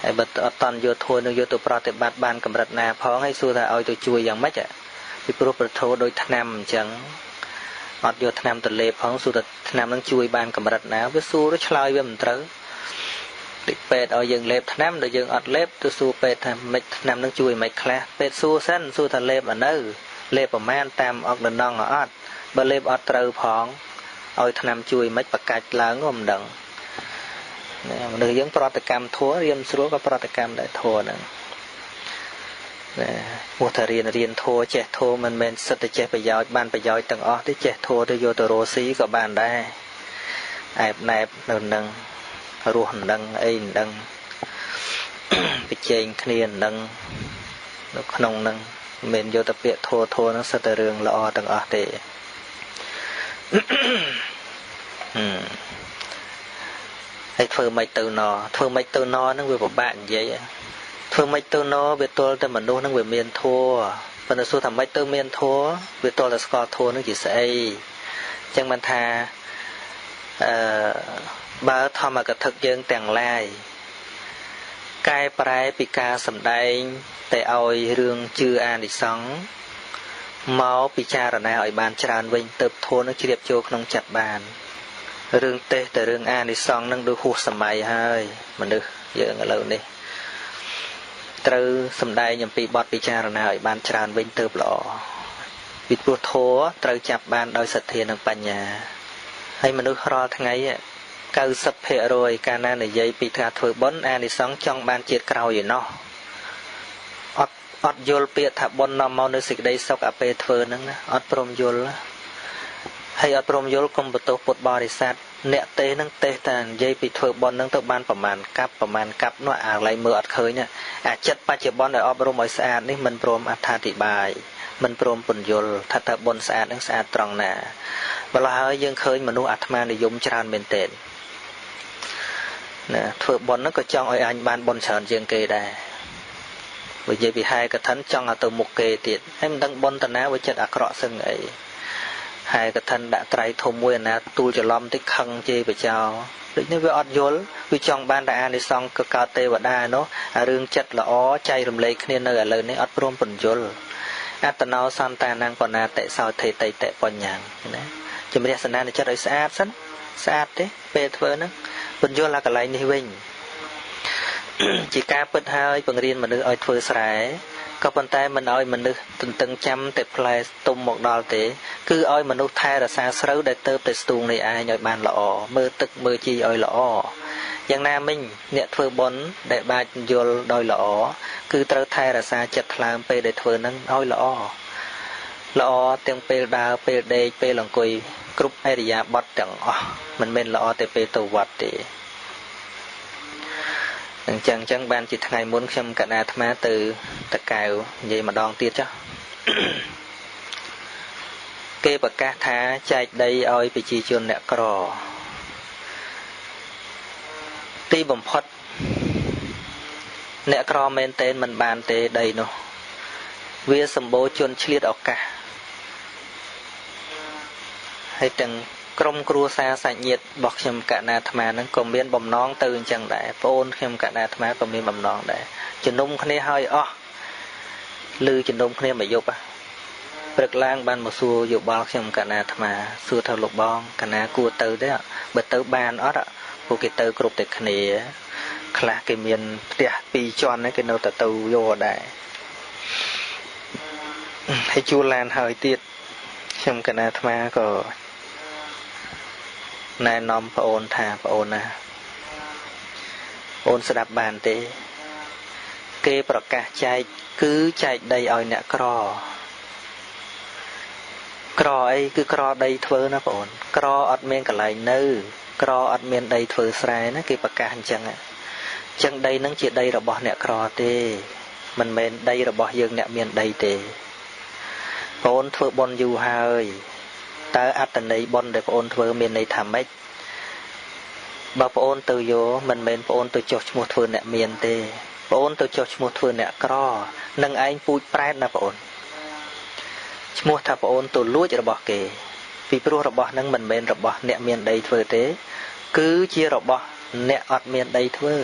ហើយបើអត់តន់យកធម៌នឹងយកទៅប្រតិបត្តិបានកម្រិតណាផងហើយសួរថាឲ្យទៅជួយយ៉ាងម៉េចពីព្រោះប្រធោដោយថ្នាំអញ្ចឹងអត់យកថ្នាំទៅលេបផងសួរថាថ្នាំនឹងជួយបានកម្រិតណាវាសួរឆ្លើយវាមិនត្រូវតិចពេទ្យឲ្យយើងលេបថ្នាំដល់យើងអត់លេបទៅសួរពេទ្យថាមិនថ្នាំនឹងជួយមិនខ្លះពេទ្យសួរសិនសួរថាលេបអានៅលេបប្រមាណតាមអុកដណ្ដងអត់បើលេបអត់ត្រូវផងឲ្យថ្នាំជួយមិនបកាច់ឡើងក៏មិនដឹងមនុស្សយើងប្រតិកម្មធัวរៀនស្រួលក៏ប្រតិកម្មដែរធัวហ្នឹង ព្រោះថារៀនធัวចេះធัวមិនមែនសិតតែចេះប្រយោជន៍បានប្រយោជន៍ទាំងអស់ទេចេះធัวទៅយកទៅរស់ស៊ីក៏បានដែរអែបណែបនៅនឹងរស់នឹងអីនឹងប្រជែងគ្នានឹងនៅក្នុងនឹងមិនយកទៅពាក្យធัวនឹងសិតតែរឿងល្អទាំងអស់ទេហើយធ្វើមិនទៅណធ្វើមិនទៅណហ្នឹងវាពិបាកនិយាយធ្វើមិនទៅណវាទល់តែមនុស្សហ្នឹងវាមានធัวប៉ុន្តែសួរថាមិនទៅមានធัวវាទល់តែស្គាល់ធัวហ្នឹងជាស្អីអញ្ចឹងមិនថាបើធម្មកថាយើងទាំងឡាយកែប្រែពីការសម្ដែងតែឲ្យរឿងជឿអានិសង្ឃមកពិចារណាឲ្យបានច្រើនវិញទៅធัวនឹងជ្រាបចូលក្នុងចិត្តបានរឿងទេសតែរឿងអានិសង្ឃនឹងដូចហួសសម័យហើយមនុស្សយើងឥឡូវនេះត្រូវសម្ដែងអំពីបទពិចារណាឲ្យបានច្រើនវិញទៅល្អពីព្រោះធัวត្រូវចាប់បានដោយសទ្ធានិងបញ្ញាហើយមនុស្សរាល់ថ្ងៃ90% កាលណានិយាយពីការធ្វើបុណ្យអានិសង្ឃចង់បានជាតិក្រោយឯណោះអត់យល់ពាក្យថាបុណ្យនាំមកនៅសេចក្តីសុខអាពេលធ្វើហ្នឹងណាអត់ព្រមយល់ហើយអត់ព្រមយល់កុំបន្ទោសពុទ្ធបរិស័ទអ្នកទេសហ្នឹងទេសតែនិយាយពីធ្វើបុណ្យហ្នឹងទៅបានប្រមាណកាប់នោះអាឡៃមើលអត់ឃើញអាចិត្តបច្ចុប្បន្នដែលអប់រំឲ្យស្អាតនេះមិនព្រមអត្ថាធិប្បាយមិនព្រមពន្យល់ថាតើបុណ្យស្អាតហ្នឹងស្អាតត្រង់ណាម្ល៉េះហើយយើងឃើញមនុស្សអាត្មានិយមច្រើនមែនទែនណាធ្វើបុណ្យហ្នឹងក៏ចង់ឲ្យអញបានបុណ្យច្រើនជាងគេដែរបើនិយាយពីហេកឋិនចង់ឲ្យទៅមុខគេទៀតហើយមិនដឹងបុណ្យតាណាវាចិត្តអាក្រក់សឹងអីហេកឋិនដាក់ត្រៃធំមួយអាណាទូលច្រឡំតិចខឹងជេរបចោដូចនេះវាអត់យល់វាចង់បានតែអានិសង្ឃក៏កើតទេវតានោះអារឿងចិត្តល្អចែករំលែកគ្នានៅឥឡូវនេះអត់ព្រមពន្យល់អត្តនោសន្តានងបណាតិសោធេតិតិបញ្ញាណាជំរះសណានចិត្តឲ្យស្អាតសិនស្អាតទេពេលធ្វើហ្នឹងពន្យល់អាកន្លែងនេះវិញជាការពិតហើយបង្រៀនមនុស្សឲ្យធ្វើស្រែក៏ប៉ុន្តែមិនឲ្យមនុស្សទន្ទឹងចាំតែផ្លែទុំមកដល់ទេគឺឲ្យមនុស្សថែរក្សាស្រូវដែលទៅតែស្ទូងនេះឯងឲ្យបានល្អមើលទឹកមើលជីឲ្យល្អយ៉ាងណាមិញអ្នកធ្វើបុណ្យដែលបាច់យល់ដោយល្អគឺត្រូវថែរក្សាចិត្តថ្លើមពេលដែលធ្វើនឹងឲ្យល្អទាំងពេលដើរពេលដេកពេលអង្គុយគ្រប់អរិយាបថទាំងអស់មិនមែនល្អតែពេលទៅវត្តទេអញ្ចឹងបានជាថ្ងៃមុនខ្ញុំកណាអាត្មាទៅតកែវនិយាយម្ដងទៀតចុះគេប្រកាសថាចែកដីឲ្យប្រជាជនអ្នកក្រទីបំផុតអ្នកក្រមែនទែនមិនបានទេដីនោះវាសម្បូរជនឆ្លៀតឱកាសហើយទាំងក្រុមគ្រួសារសាច់ញាតិរបស់ខ្ញុំកណាអាត្មាហ្នឹងក៏មានបំណងទៅអញ្ចឹងដែរបងអូនខ្ញុំកណាអាត្មាក៏មានបំណងដែរជំនុំគ្នាឲ្យអស់ឮជំនុំគ្នាមួយយប់ព្រឹកឡើងបានមកសួរយោបល់ខ្ញុំកណាអាត្មាសួរថាលោកបងកណាគួរទៅទេបើទៅបានអត់ពួកគេទៅគ្រប់តែគ្នាខ្លះគេមានផ្ទះ2ជាន់គេនៅតែទៅយកដែរហើយជួលឡានហើយទៀតខ្ញុំកណាអាត្មាក៏ណែនាំប្អូនថាប្អូនណាអូនស្ដាប់បានទេគេប្រកាសចែកគឺចែកដីឲ្យអ្នកក្រអីគឺក្រដីធ្វើណាប្អូនក្រអត់មានកន្លែងនៅក្រអត់មានដីធ្វើស្រែណាគេប្រកាសអញ្ចឹងដីនឹងជាដីរបស់អ្នកក្រទេមិនមែនដីរបស់យើងអ្នកមានដីទេប្អូនធ្វើបុណ្យយូរហើយតើអត្តន័យបុណ្យដែលប្អូនធ្វើមានន័យថាម៉េចបើប្អូនទៅយកមិនមែនប្អូនទៅចុះឈ្មោះធ្វើអ្នកមានទេប្អូនទៅចុះឈ្មោះធ្វើអ្នកក្រនឹងឯងពូជប្រែតណាប្អូនឈ្មោះថាប្អូនទៅលួចរបស់គេពីព្រោះរបស់នឹងមិនមែនរបស់អ្នកមានដីធ្វើទេគឺជារបស់អ្នកអត់មានដីធ្វើ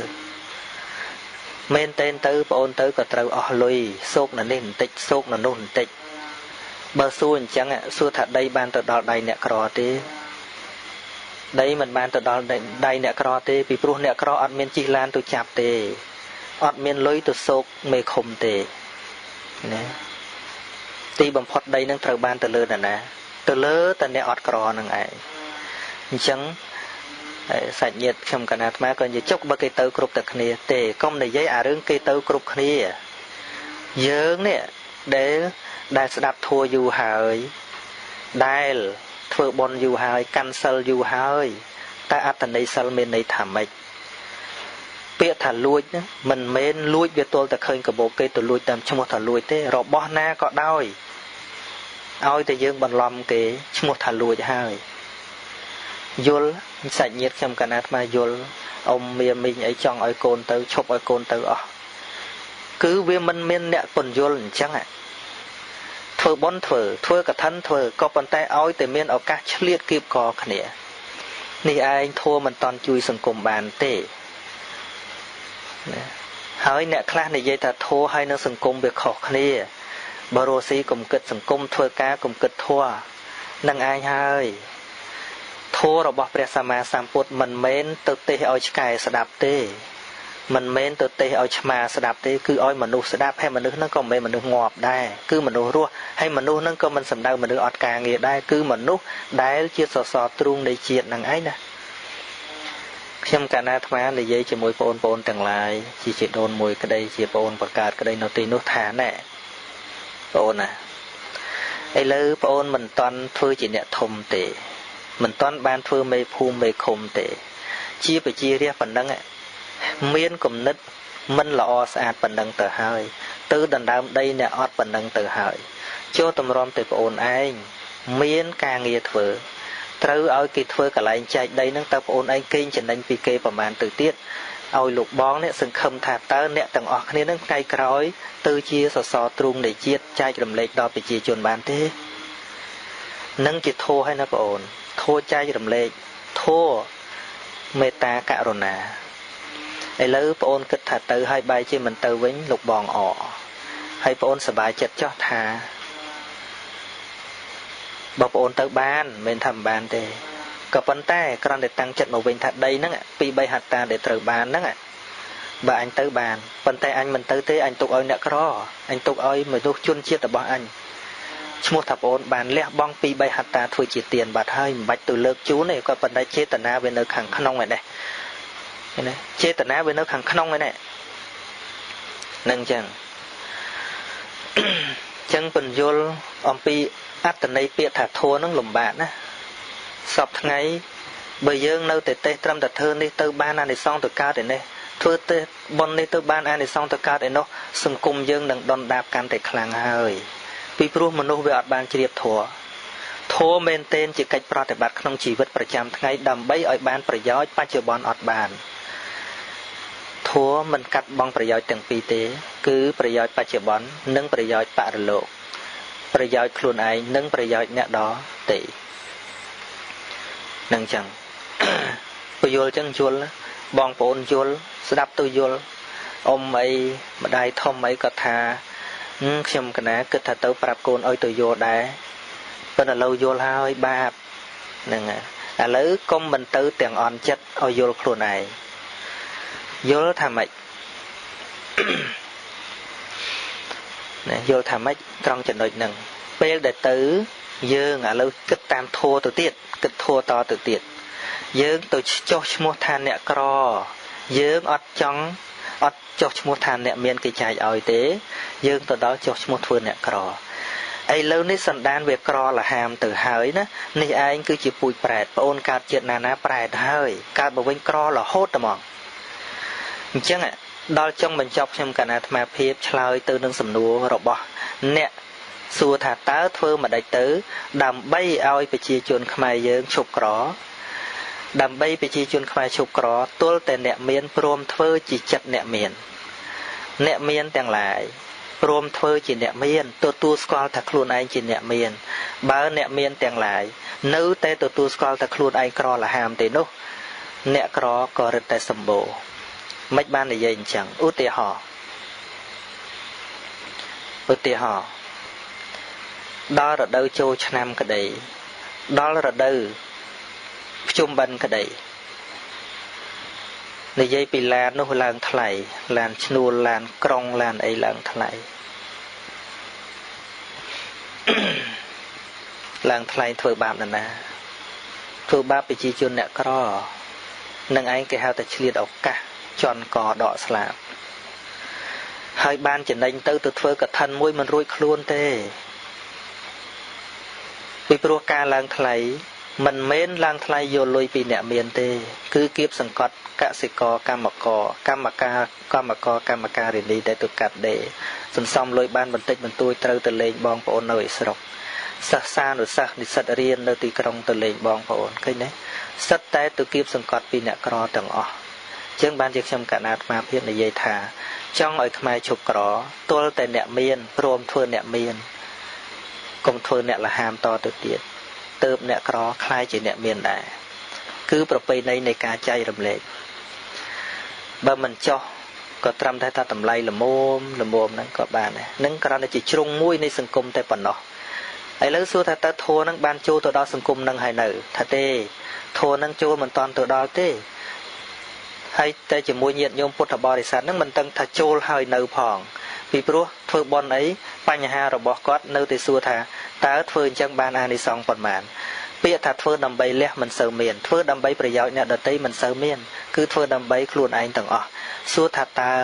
មែនតែនទៅប្អូនទៅក៏ត្រូវអស់លុយសោកនៅនេះបន្តិចសោកនៅនោះបន្តិចបើសួរអញ្ចឹងសួរថាដីបានទៅដល់ដៃអ្នកក្រទេដីមិនបានទៅដល់ដៃអ្នកក្រទេពីព្រោះអ្នកក្រអត់មានជិះឡានទៅចាប់ទេអត់មានលុយទៅសោកមេឃុំទេណាទីបំផុតដីនឹងត្រូវបានទៅលើណាទៅលើតែអ្នកអត់ក្រនឹងឯងអញ្ចឹងសាច់ញាតិខ្ញុំកណាអាត្មាក៏និយាយចុកបើគេទៅគ្រប់តែគ្នាទេកុំនិយាយអារឿងគេទៅគ្រប់គ្នា យើងនេះដែលស្ដាប់ធัวយូរហើយដែលធ្វើបុណ្យយូរហើយកាន់សិលយូរហើយតើអត្តន័យសិលមានន័យថាម៉េចពាក្យថាលួចមិនមែនលួចវាទល់តែឃើញកបោគេទៅលួចតាមឈ្មោះថាលួចទេរបស់ណាក៏ដោយឲ្យតែយើងបន្លំគេឈ្មោះថាលួចហើយយល់សាច់ញាតិខ្ញុំកណាត់មកយល់អ៊ំមីមីងអីចង់ឲ្យកូនទៅឈប់ឲ្យកូនទៅអស់គឺវាមិនមានអ្នកពន្យល់អញ្ចឹងធ្វើបុណ្យធ្វើកឋិនធ្វើក៏ប៉ុន្តែឲ្យតែមានឱកាសឆ្លៀតគៀបកគ្នានេះឯងធัวមិនតន់ជួយសង្គមបានទេហើយអ្នកខ្លះនិយាយថាធัวហើយនៅសង្គមវាខុសគ្នាបរោស៊ីកុំគិតសង្គមធ្វើការកុំគិតធัวនឹងឯងហើយធัวរបស់ព្រះសម្មាសម្ពុទ្ធមិនមែនទៅទេសឲ្យឆ្កែស្ដាប់ទេមិនមែនទៅទេសឲ្យឆ្មាស្ដាប់ទេគឺឲ្យមនុស្សស្ដាប់ហើយមនុស្សហ្នឹងក៏មិនមែនមនុស្សងាប់ដែរគឺមនុស្សរស់ហើយមនុស្សហ្នឹងក៏មិនសំដៅមនុស្សអត់ការងារដែរគឺមនុស្សដែលជាសសរទ្រូងនៃជាតិហ្នឹងឯងណាខ្ញុំកណាអាត្មានិយាយជាមួយបងប្អូនទាំងឡាយជាជីដូនមួយក្តីជាបងបង្កើតក្តីនៅទីនោះថាណែបងអូនណាឥឡូវបងអូនមិនតន់ធ្វើជាអ្នកធំទេមិនតន់បានធ្វើមេភូមិមេឃុំទេជាប្រជារាស្ត្រប៉ុណ្ណឹងមានគំនិតមិនល្អស្អាតប៉ុណ្ណឹងទៅហើយទៅដណ្ដើមដីអ្នកអត់ប៉ុណ្ណឹងទៅហើយចូលតម្រាំទៅបងអូនឯងមានការងារធ្វើត្រូវឲ្យគេធ្វើកន្លែងចែកដីហ្នឹងទៅបងអូនឯងកេងចំណេញពីគេប្រមាណទៅទៀតឲ្យលោកបងនេះសង្ឃឹមថាតើអ្នកទាំងអស់គ្នានឹងថ្ងៃក្រោយទៅជាសសរទ្រូងនៃជាតិចែករំលែកដល់ប្រជាជនបានទេនឹងជាធម៌ហើយណាបងអូនធម៌ចែករំលែកធម៌មេត្តាករុណាឥឡូវបងអូនគិតថាទៅហើយបែរជាមិនទៅវិញលោកបងអហើយបងអូនសប្បាយចិត្តចោះថាបងប្អូនទៅបានមិនថាមិនបានទេក៏ប៉ុន្តែគ្រាន់តែតាំងចិត្តមកវិញថាដីហ្នឹងពី3ហត្តាដែលត្រូវបានហ្នឹងបើអញទៅបានប៉ុន្តែអញមិនទៅទេអញទុកឲ្យអ្នកក្រអញទុកឲ្យមនុស្សជនជាតិរបស់អញឈ្មោះថាបងអូនបានលះបង់ពី3ហត្តាធ្វើជាទានបាត់ហើយមិនបាច់ទៅលើកជូនទេក៏ប៉ុន្តែចេតនាវានៅខាងក្នុងឯនេះណាចេតនាវានៅខាងក្នុងឯនេះនឹងចឹងចឹងពន្យល់អំពីអត្តន័យពាក្យថាធัวនឹងលំបាកណាសពថ្ងៃបើយើងនៅតែទេសត្រឹមតែធ្វើនេះទៅបានអានិសង្សទៅកើតឯនេះធ្វើទេបុណ្យនេះទៅបានអានិសង្សទៅកើតឯនោះសង្គមយើងនឹងដុនដាបកាន់តែខ្លាំងហើយពីព្រោះមនុស្សវាអត់បានជ្រាបធัวមែនទែនជាកិច្ចប្រតិបត្តិក្នុងជីវិតប្រចាំថ្ងៃដើម្បីឲ្យបានប្រយោជន៍បច្ចុប្បន្នអត់បានធัวមិនកាត់បង់ប្រយោជន៍ទាំងពីរទេគឺប្រយោជន៍បច្ចុប្បន្ននិងប្រយោជន៍បរិលោកប្រយោជន៍ខ្លួនឯងនិងប្រយោជន៍អ្នកដទៃនឹងចឹងពយល់ចឹងយល់បងប្អូនយល់ស្ដាប់ទៅយល់អ៊ំអីម្ដាយធំអីក៏ថាខ្ញុំកណាគិតថាទៅប្រាប់កូនឲ្យទៅយល់ដែរប៉ុន្តែឥឡូវយល់ហើយបាបហ្នឹងឥឡូវកុំមិនទៅទាំងអន់ចិត្តឲ្យយល់ខ្លួនឯងយល់ថាម៉េចណាយល់ថាម៉េចត្រង់ចំណុចហ្នឹងពេលដែលទៅយើងឥឡូវគិតតាមធัวទៅទៀតគិតធัวតទៅទៀតយើងទៅចុះឈ្មោះថាអ្នកក្រយើងអត់ចង់អត់ចុះឈ្មោះថាអ្នកមានគេចែកឲ្យទេយើងទៅដល់ចុះឈ្មោះធ្វើអ្នកក្រឥឡូវនេះសន្តានវាក្រលហាមទៅហើយណានេះឯងគឺជាពូជប្រែតប្អូនកើតជាតិណាប្រែតហើយកើតមកវិញក្ររហូតតែមកអញ្ចឹងដល់ចុងបញ្ចប់ខ្ញុំកណាអាត្មាភាពឆ្លើយទៅនឹងសំណួររបស់អ្នកសួរថាតើធ្វើមិនដេចទៅដើម្បីឲ្យប្រជាជនខ្មែរយើងឈប់ក្រដើម្បីប្រជាជនខ្មែរឈប់ក្រទល់តែអ្នកមានព្រមធ្វើជាចិត្តអ្នកមានទាំងឡាយព្រមធ្វើជាអ្នកមានទទួលស្គាល់ថាខ្លួនឯងជាអ្នកមានបើអ្នកមានទាំងឡាយនៅតែទទួលស្គាល់ថាខ្លួនឯងក្រលហាមទេនោះអ្នកក្រក៏រឹតតែសម្បូរមិនបាននិយាយអញ្ចឹងឧទាហរណ៍ដល់រដូវចូលឆ្នាំក្តីដល់រដូវភ្ជុំបិណ្ឌក្តីនិយាយពីឡាននោះឡើងថ្លៃឡានឈ្នួលឡានក្រុងឡានអីឡើងថ្លៃឡើងថ្លៃធ្វើបាបណាធ្វើបាបប្រជាជនអ្នកក្រនឹងឯងគេហៅថាឆ្លៀតឱកាសជន់កដកស្លាប ហើយបានចំណេញទៅធ្វើកឋិនមួយមិនរួចខ្លួនទេពីព្រោះការឡើងថ្លៃមិនមែនឡើងថ្លៃយកលុយពីអ្នកមានទេគឺគៀបសង្កត់កសិករកម្មការិនីដែលទៅកាត់ដេរសន្សំលុយបានបន្តិចបន្តួចត្រូវទៅលេងបងប្អូននៅឯស្រុកសិស្សសានុសិស្សនិស្សិតរៀននៅទីក្រុងទៅលេងបងប្អូនឃើញទេសិតតែទៅគៀបសង្កត់ពីអ្នកក្រទាំងអស់អញ្ចឹងបានជាខ្ញុំកណាអាត្មាភាពនិយាយថាចង់ឲ្យខ្មែរជប់ក្រទល់តែអ្នកមានព្រមធ្វើអ្នកមានកុំធ្វើអ្នកលហាមតទៅទៀតទៅអ្នកក្រខ្លាយជាអ្នកមានដែរគឺប្រពៃណីនៃការចែករំលែកបើមិនចោះក៏ត្រឹមតែថាតម្លៃល្មមហ្នឹងក៏បានដែរនឹងគ្រាន់តែជាជ្រុងមួយនៃសង្គមតែប៉ុណ្ណោះឥឡូវសួរថាតើធម៌ហ្នឹងបានចូលទៅដល់សង្គមហ្នឹងហើយនៅថាទេធម៌ហ្នឹងចូលមិនតាន់ទៅដល់ទេហើយតែជាមួយញាតិញោមពុទ្ធបរិស័ទហ្នឹងមិនដឹងថាចូលហើយនៅផងពីព្រោះធ្វើបុណ្យអីបញ្ហារបស់គាត់នៅតែសួរថាតើធ្វើអញ្ចឹងបានអានិសង្សប៉ុន្មានពាក្យថាធ្វើដើម្បីលះមិនសូវមានធ្វើដើម្បីប្រយោជន៍អ្នកដទៃមិនសូវមានគឺធ្វើដើម្បីខ្លួនឯងទាំងអស់សួរថាតើ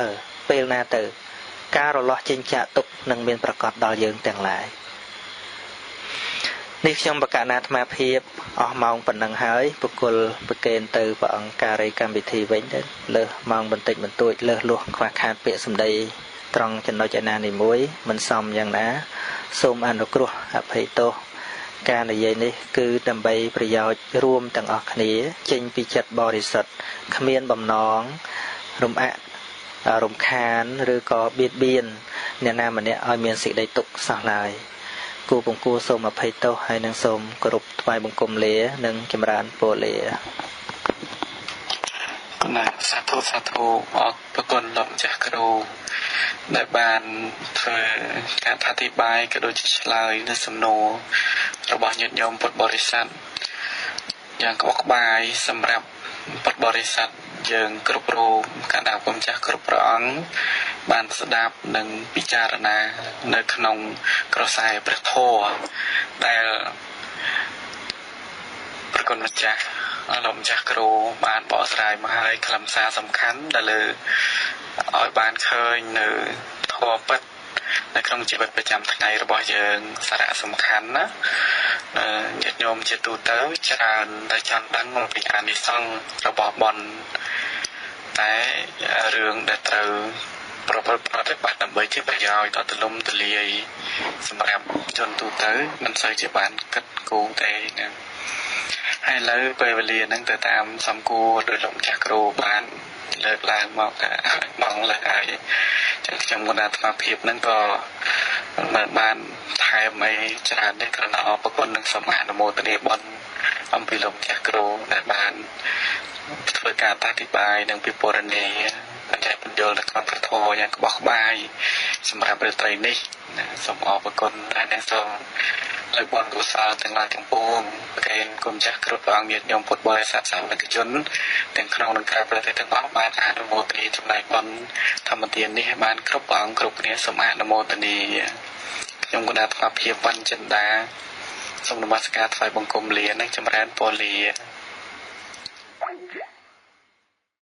ពេលណាទៅការរលាស់ចេញចាក់ទុកនឹងមានប្រកបដល់យើងទាំងឡាយនេះខ្ញុំបកណាអាត្មាភាពអស់ម៉ោងប៉ុណ្ណឹងហើយបុគ្គលប្រកេនទៅព្រះអង្គការីកម្មវិធីវិញទៅលើសម៉ោងបន្តិចបន្តួចលើសលោះខ្វះខាតពាក្យសម្ដីត្រង់ចំណុចឯណានេះមួយមិនសមយ៉ាងណាសូមអនុគ្រោះអភ័យទោសការនិយាយនេះគឺដើម្បីប្រយោជន៍រួមទាំងអស់គ្នាចេញពីចិត្តបរិសុទ្ធគ្មានបំណងរំអាក់រំខានឬក៏បៀតបៀនអ្នកណាម្នាក់ឲ្យមានសេចក្តីទុក្ខសោះឡើយគូបង្គួរសូមអភ័យទោសហើយនឹងសូមគោរពថ្វាយបង្គំលានិងចម្រើនពរលាណាសាធុអរគុណលោកម្ចាស់គ្រូដែលបានធ្វើការអធិប្បាយក៏ដូចជាឆ្លើយនៅសំណួររបស់ញាតិញោមពុទ្ធបរិស័ទយ៉ាងក្បោះក្បាយសម្រាប់ពុទ្ធបរិស័ទយើងគ្រប់រូបកណ្ដាលគុំចាស់គ្រប់ព្រះអង្គបានស្ដាប់និងពិចារណានៅក្នុងក្រសែព្រះធម៌ដែលព្រះគុណម្ចាស់លោកម្ចាស់គ្រូបានបកស្រាយមកហើយខ្លឹមសារសំខាន់ដែលលើឲ្យបានឃើញនៅធម៌ពិតនៅក្នុងជីវិតប្រចាំថ្ងៃរបស់យើងសារៈសំខាន់ណាញាតិញោមជាទូទៅច្រើនតែចង់ដឹងអំពីអានិសង្សរបស់បុណ្យតែរឿងដែលត្រូវប្រតិបត្តិដើម្បីជាប្រយោជន៍ដល់ទលំទលាយសម្រាប់ជនទូទៅមិនសូវជាបានគិតគូរទេណាហើយឥឡូវពេលវេលាហ្នឹងទៅតាមសំគួរដោយលោកម្ចាស់គ្រូបានលើកឡើងមកបងលើកហើយចឹងខ្ញុំគណៈអាត្មាភាពហ្នឹងក៏មិនបានថែមអីច្រើនទេគ្រាន់តែអរគុណនិងសូមអនុមោទនាបុណ្យអំពីលោកម្ចាស់គ្រូដែលបានធ្វើការអធិប្បាយនិងពិពណ៌នាបញ្ជាក់បញ្យល់នៅក្នុងព្រះធម៌យ៉ាងក្បោះក្បាយសម្រាប់រាត្រីនេះសូមអរគុណហើយសូមលើកបុណ្យកុសលទាំងឡាយទាំងពួងប្រគេនគុំចាស់គ្រប់ព្រះអង្គញាតិញោមពុទ្ធបរិស័ទសាមគ្គជនទាំងក្នុងនិងក្រៅប្រទេសទាំងអស់បានអនុមោទនាចំណែកបុណ្យធម្មទាននេះបានគ្រប់ព្រះអង្គគ្រប់គ្នាសូមអនុមោទនាខ្ញុំគណៈអាភិភាពវណ្ណចិន្តាសូមនមស្ការថ្វាយបង្គំលានិងចម្រើនពរលា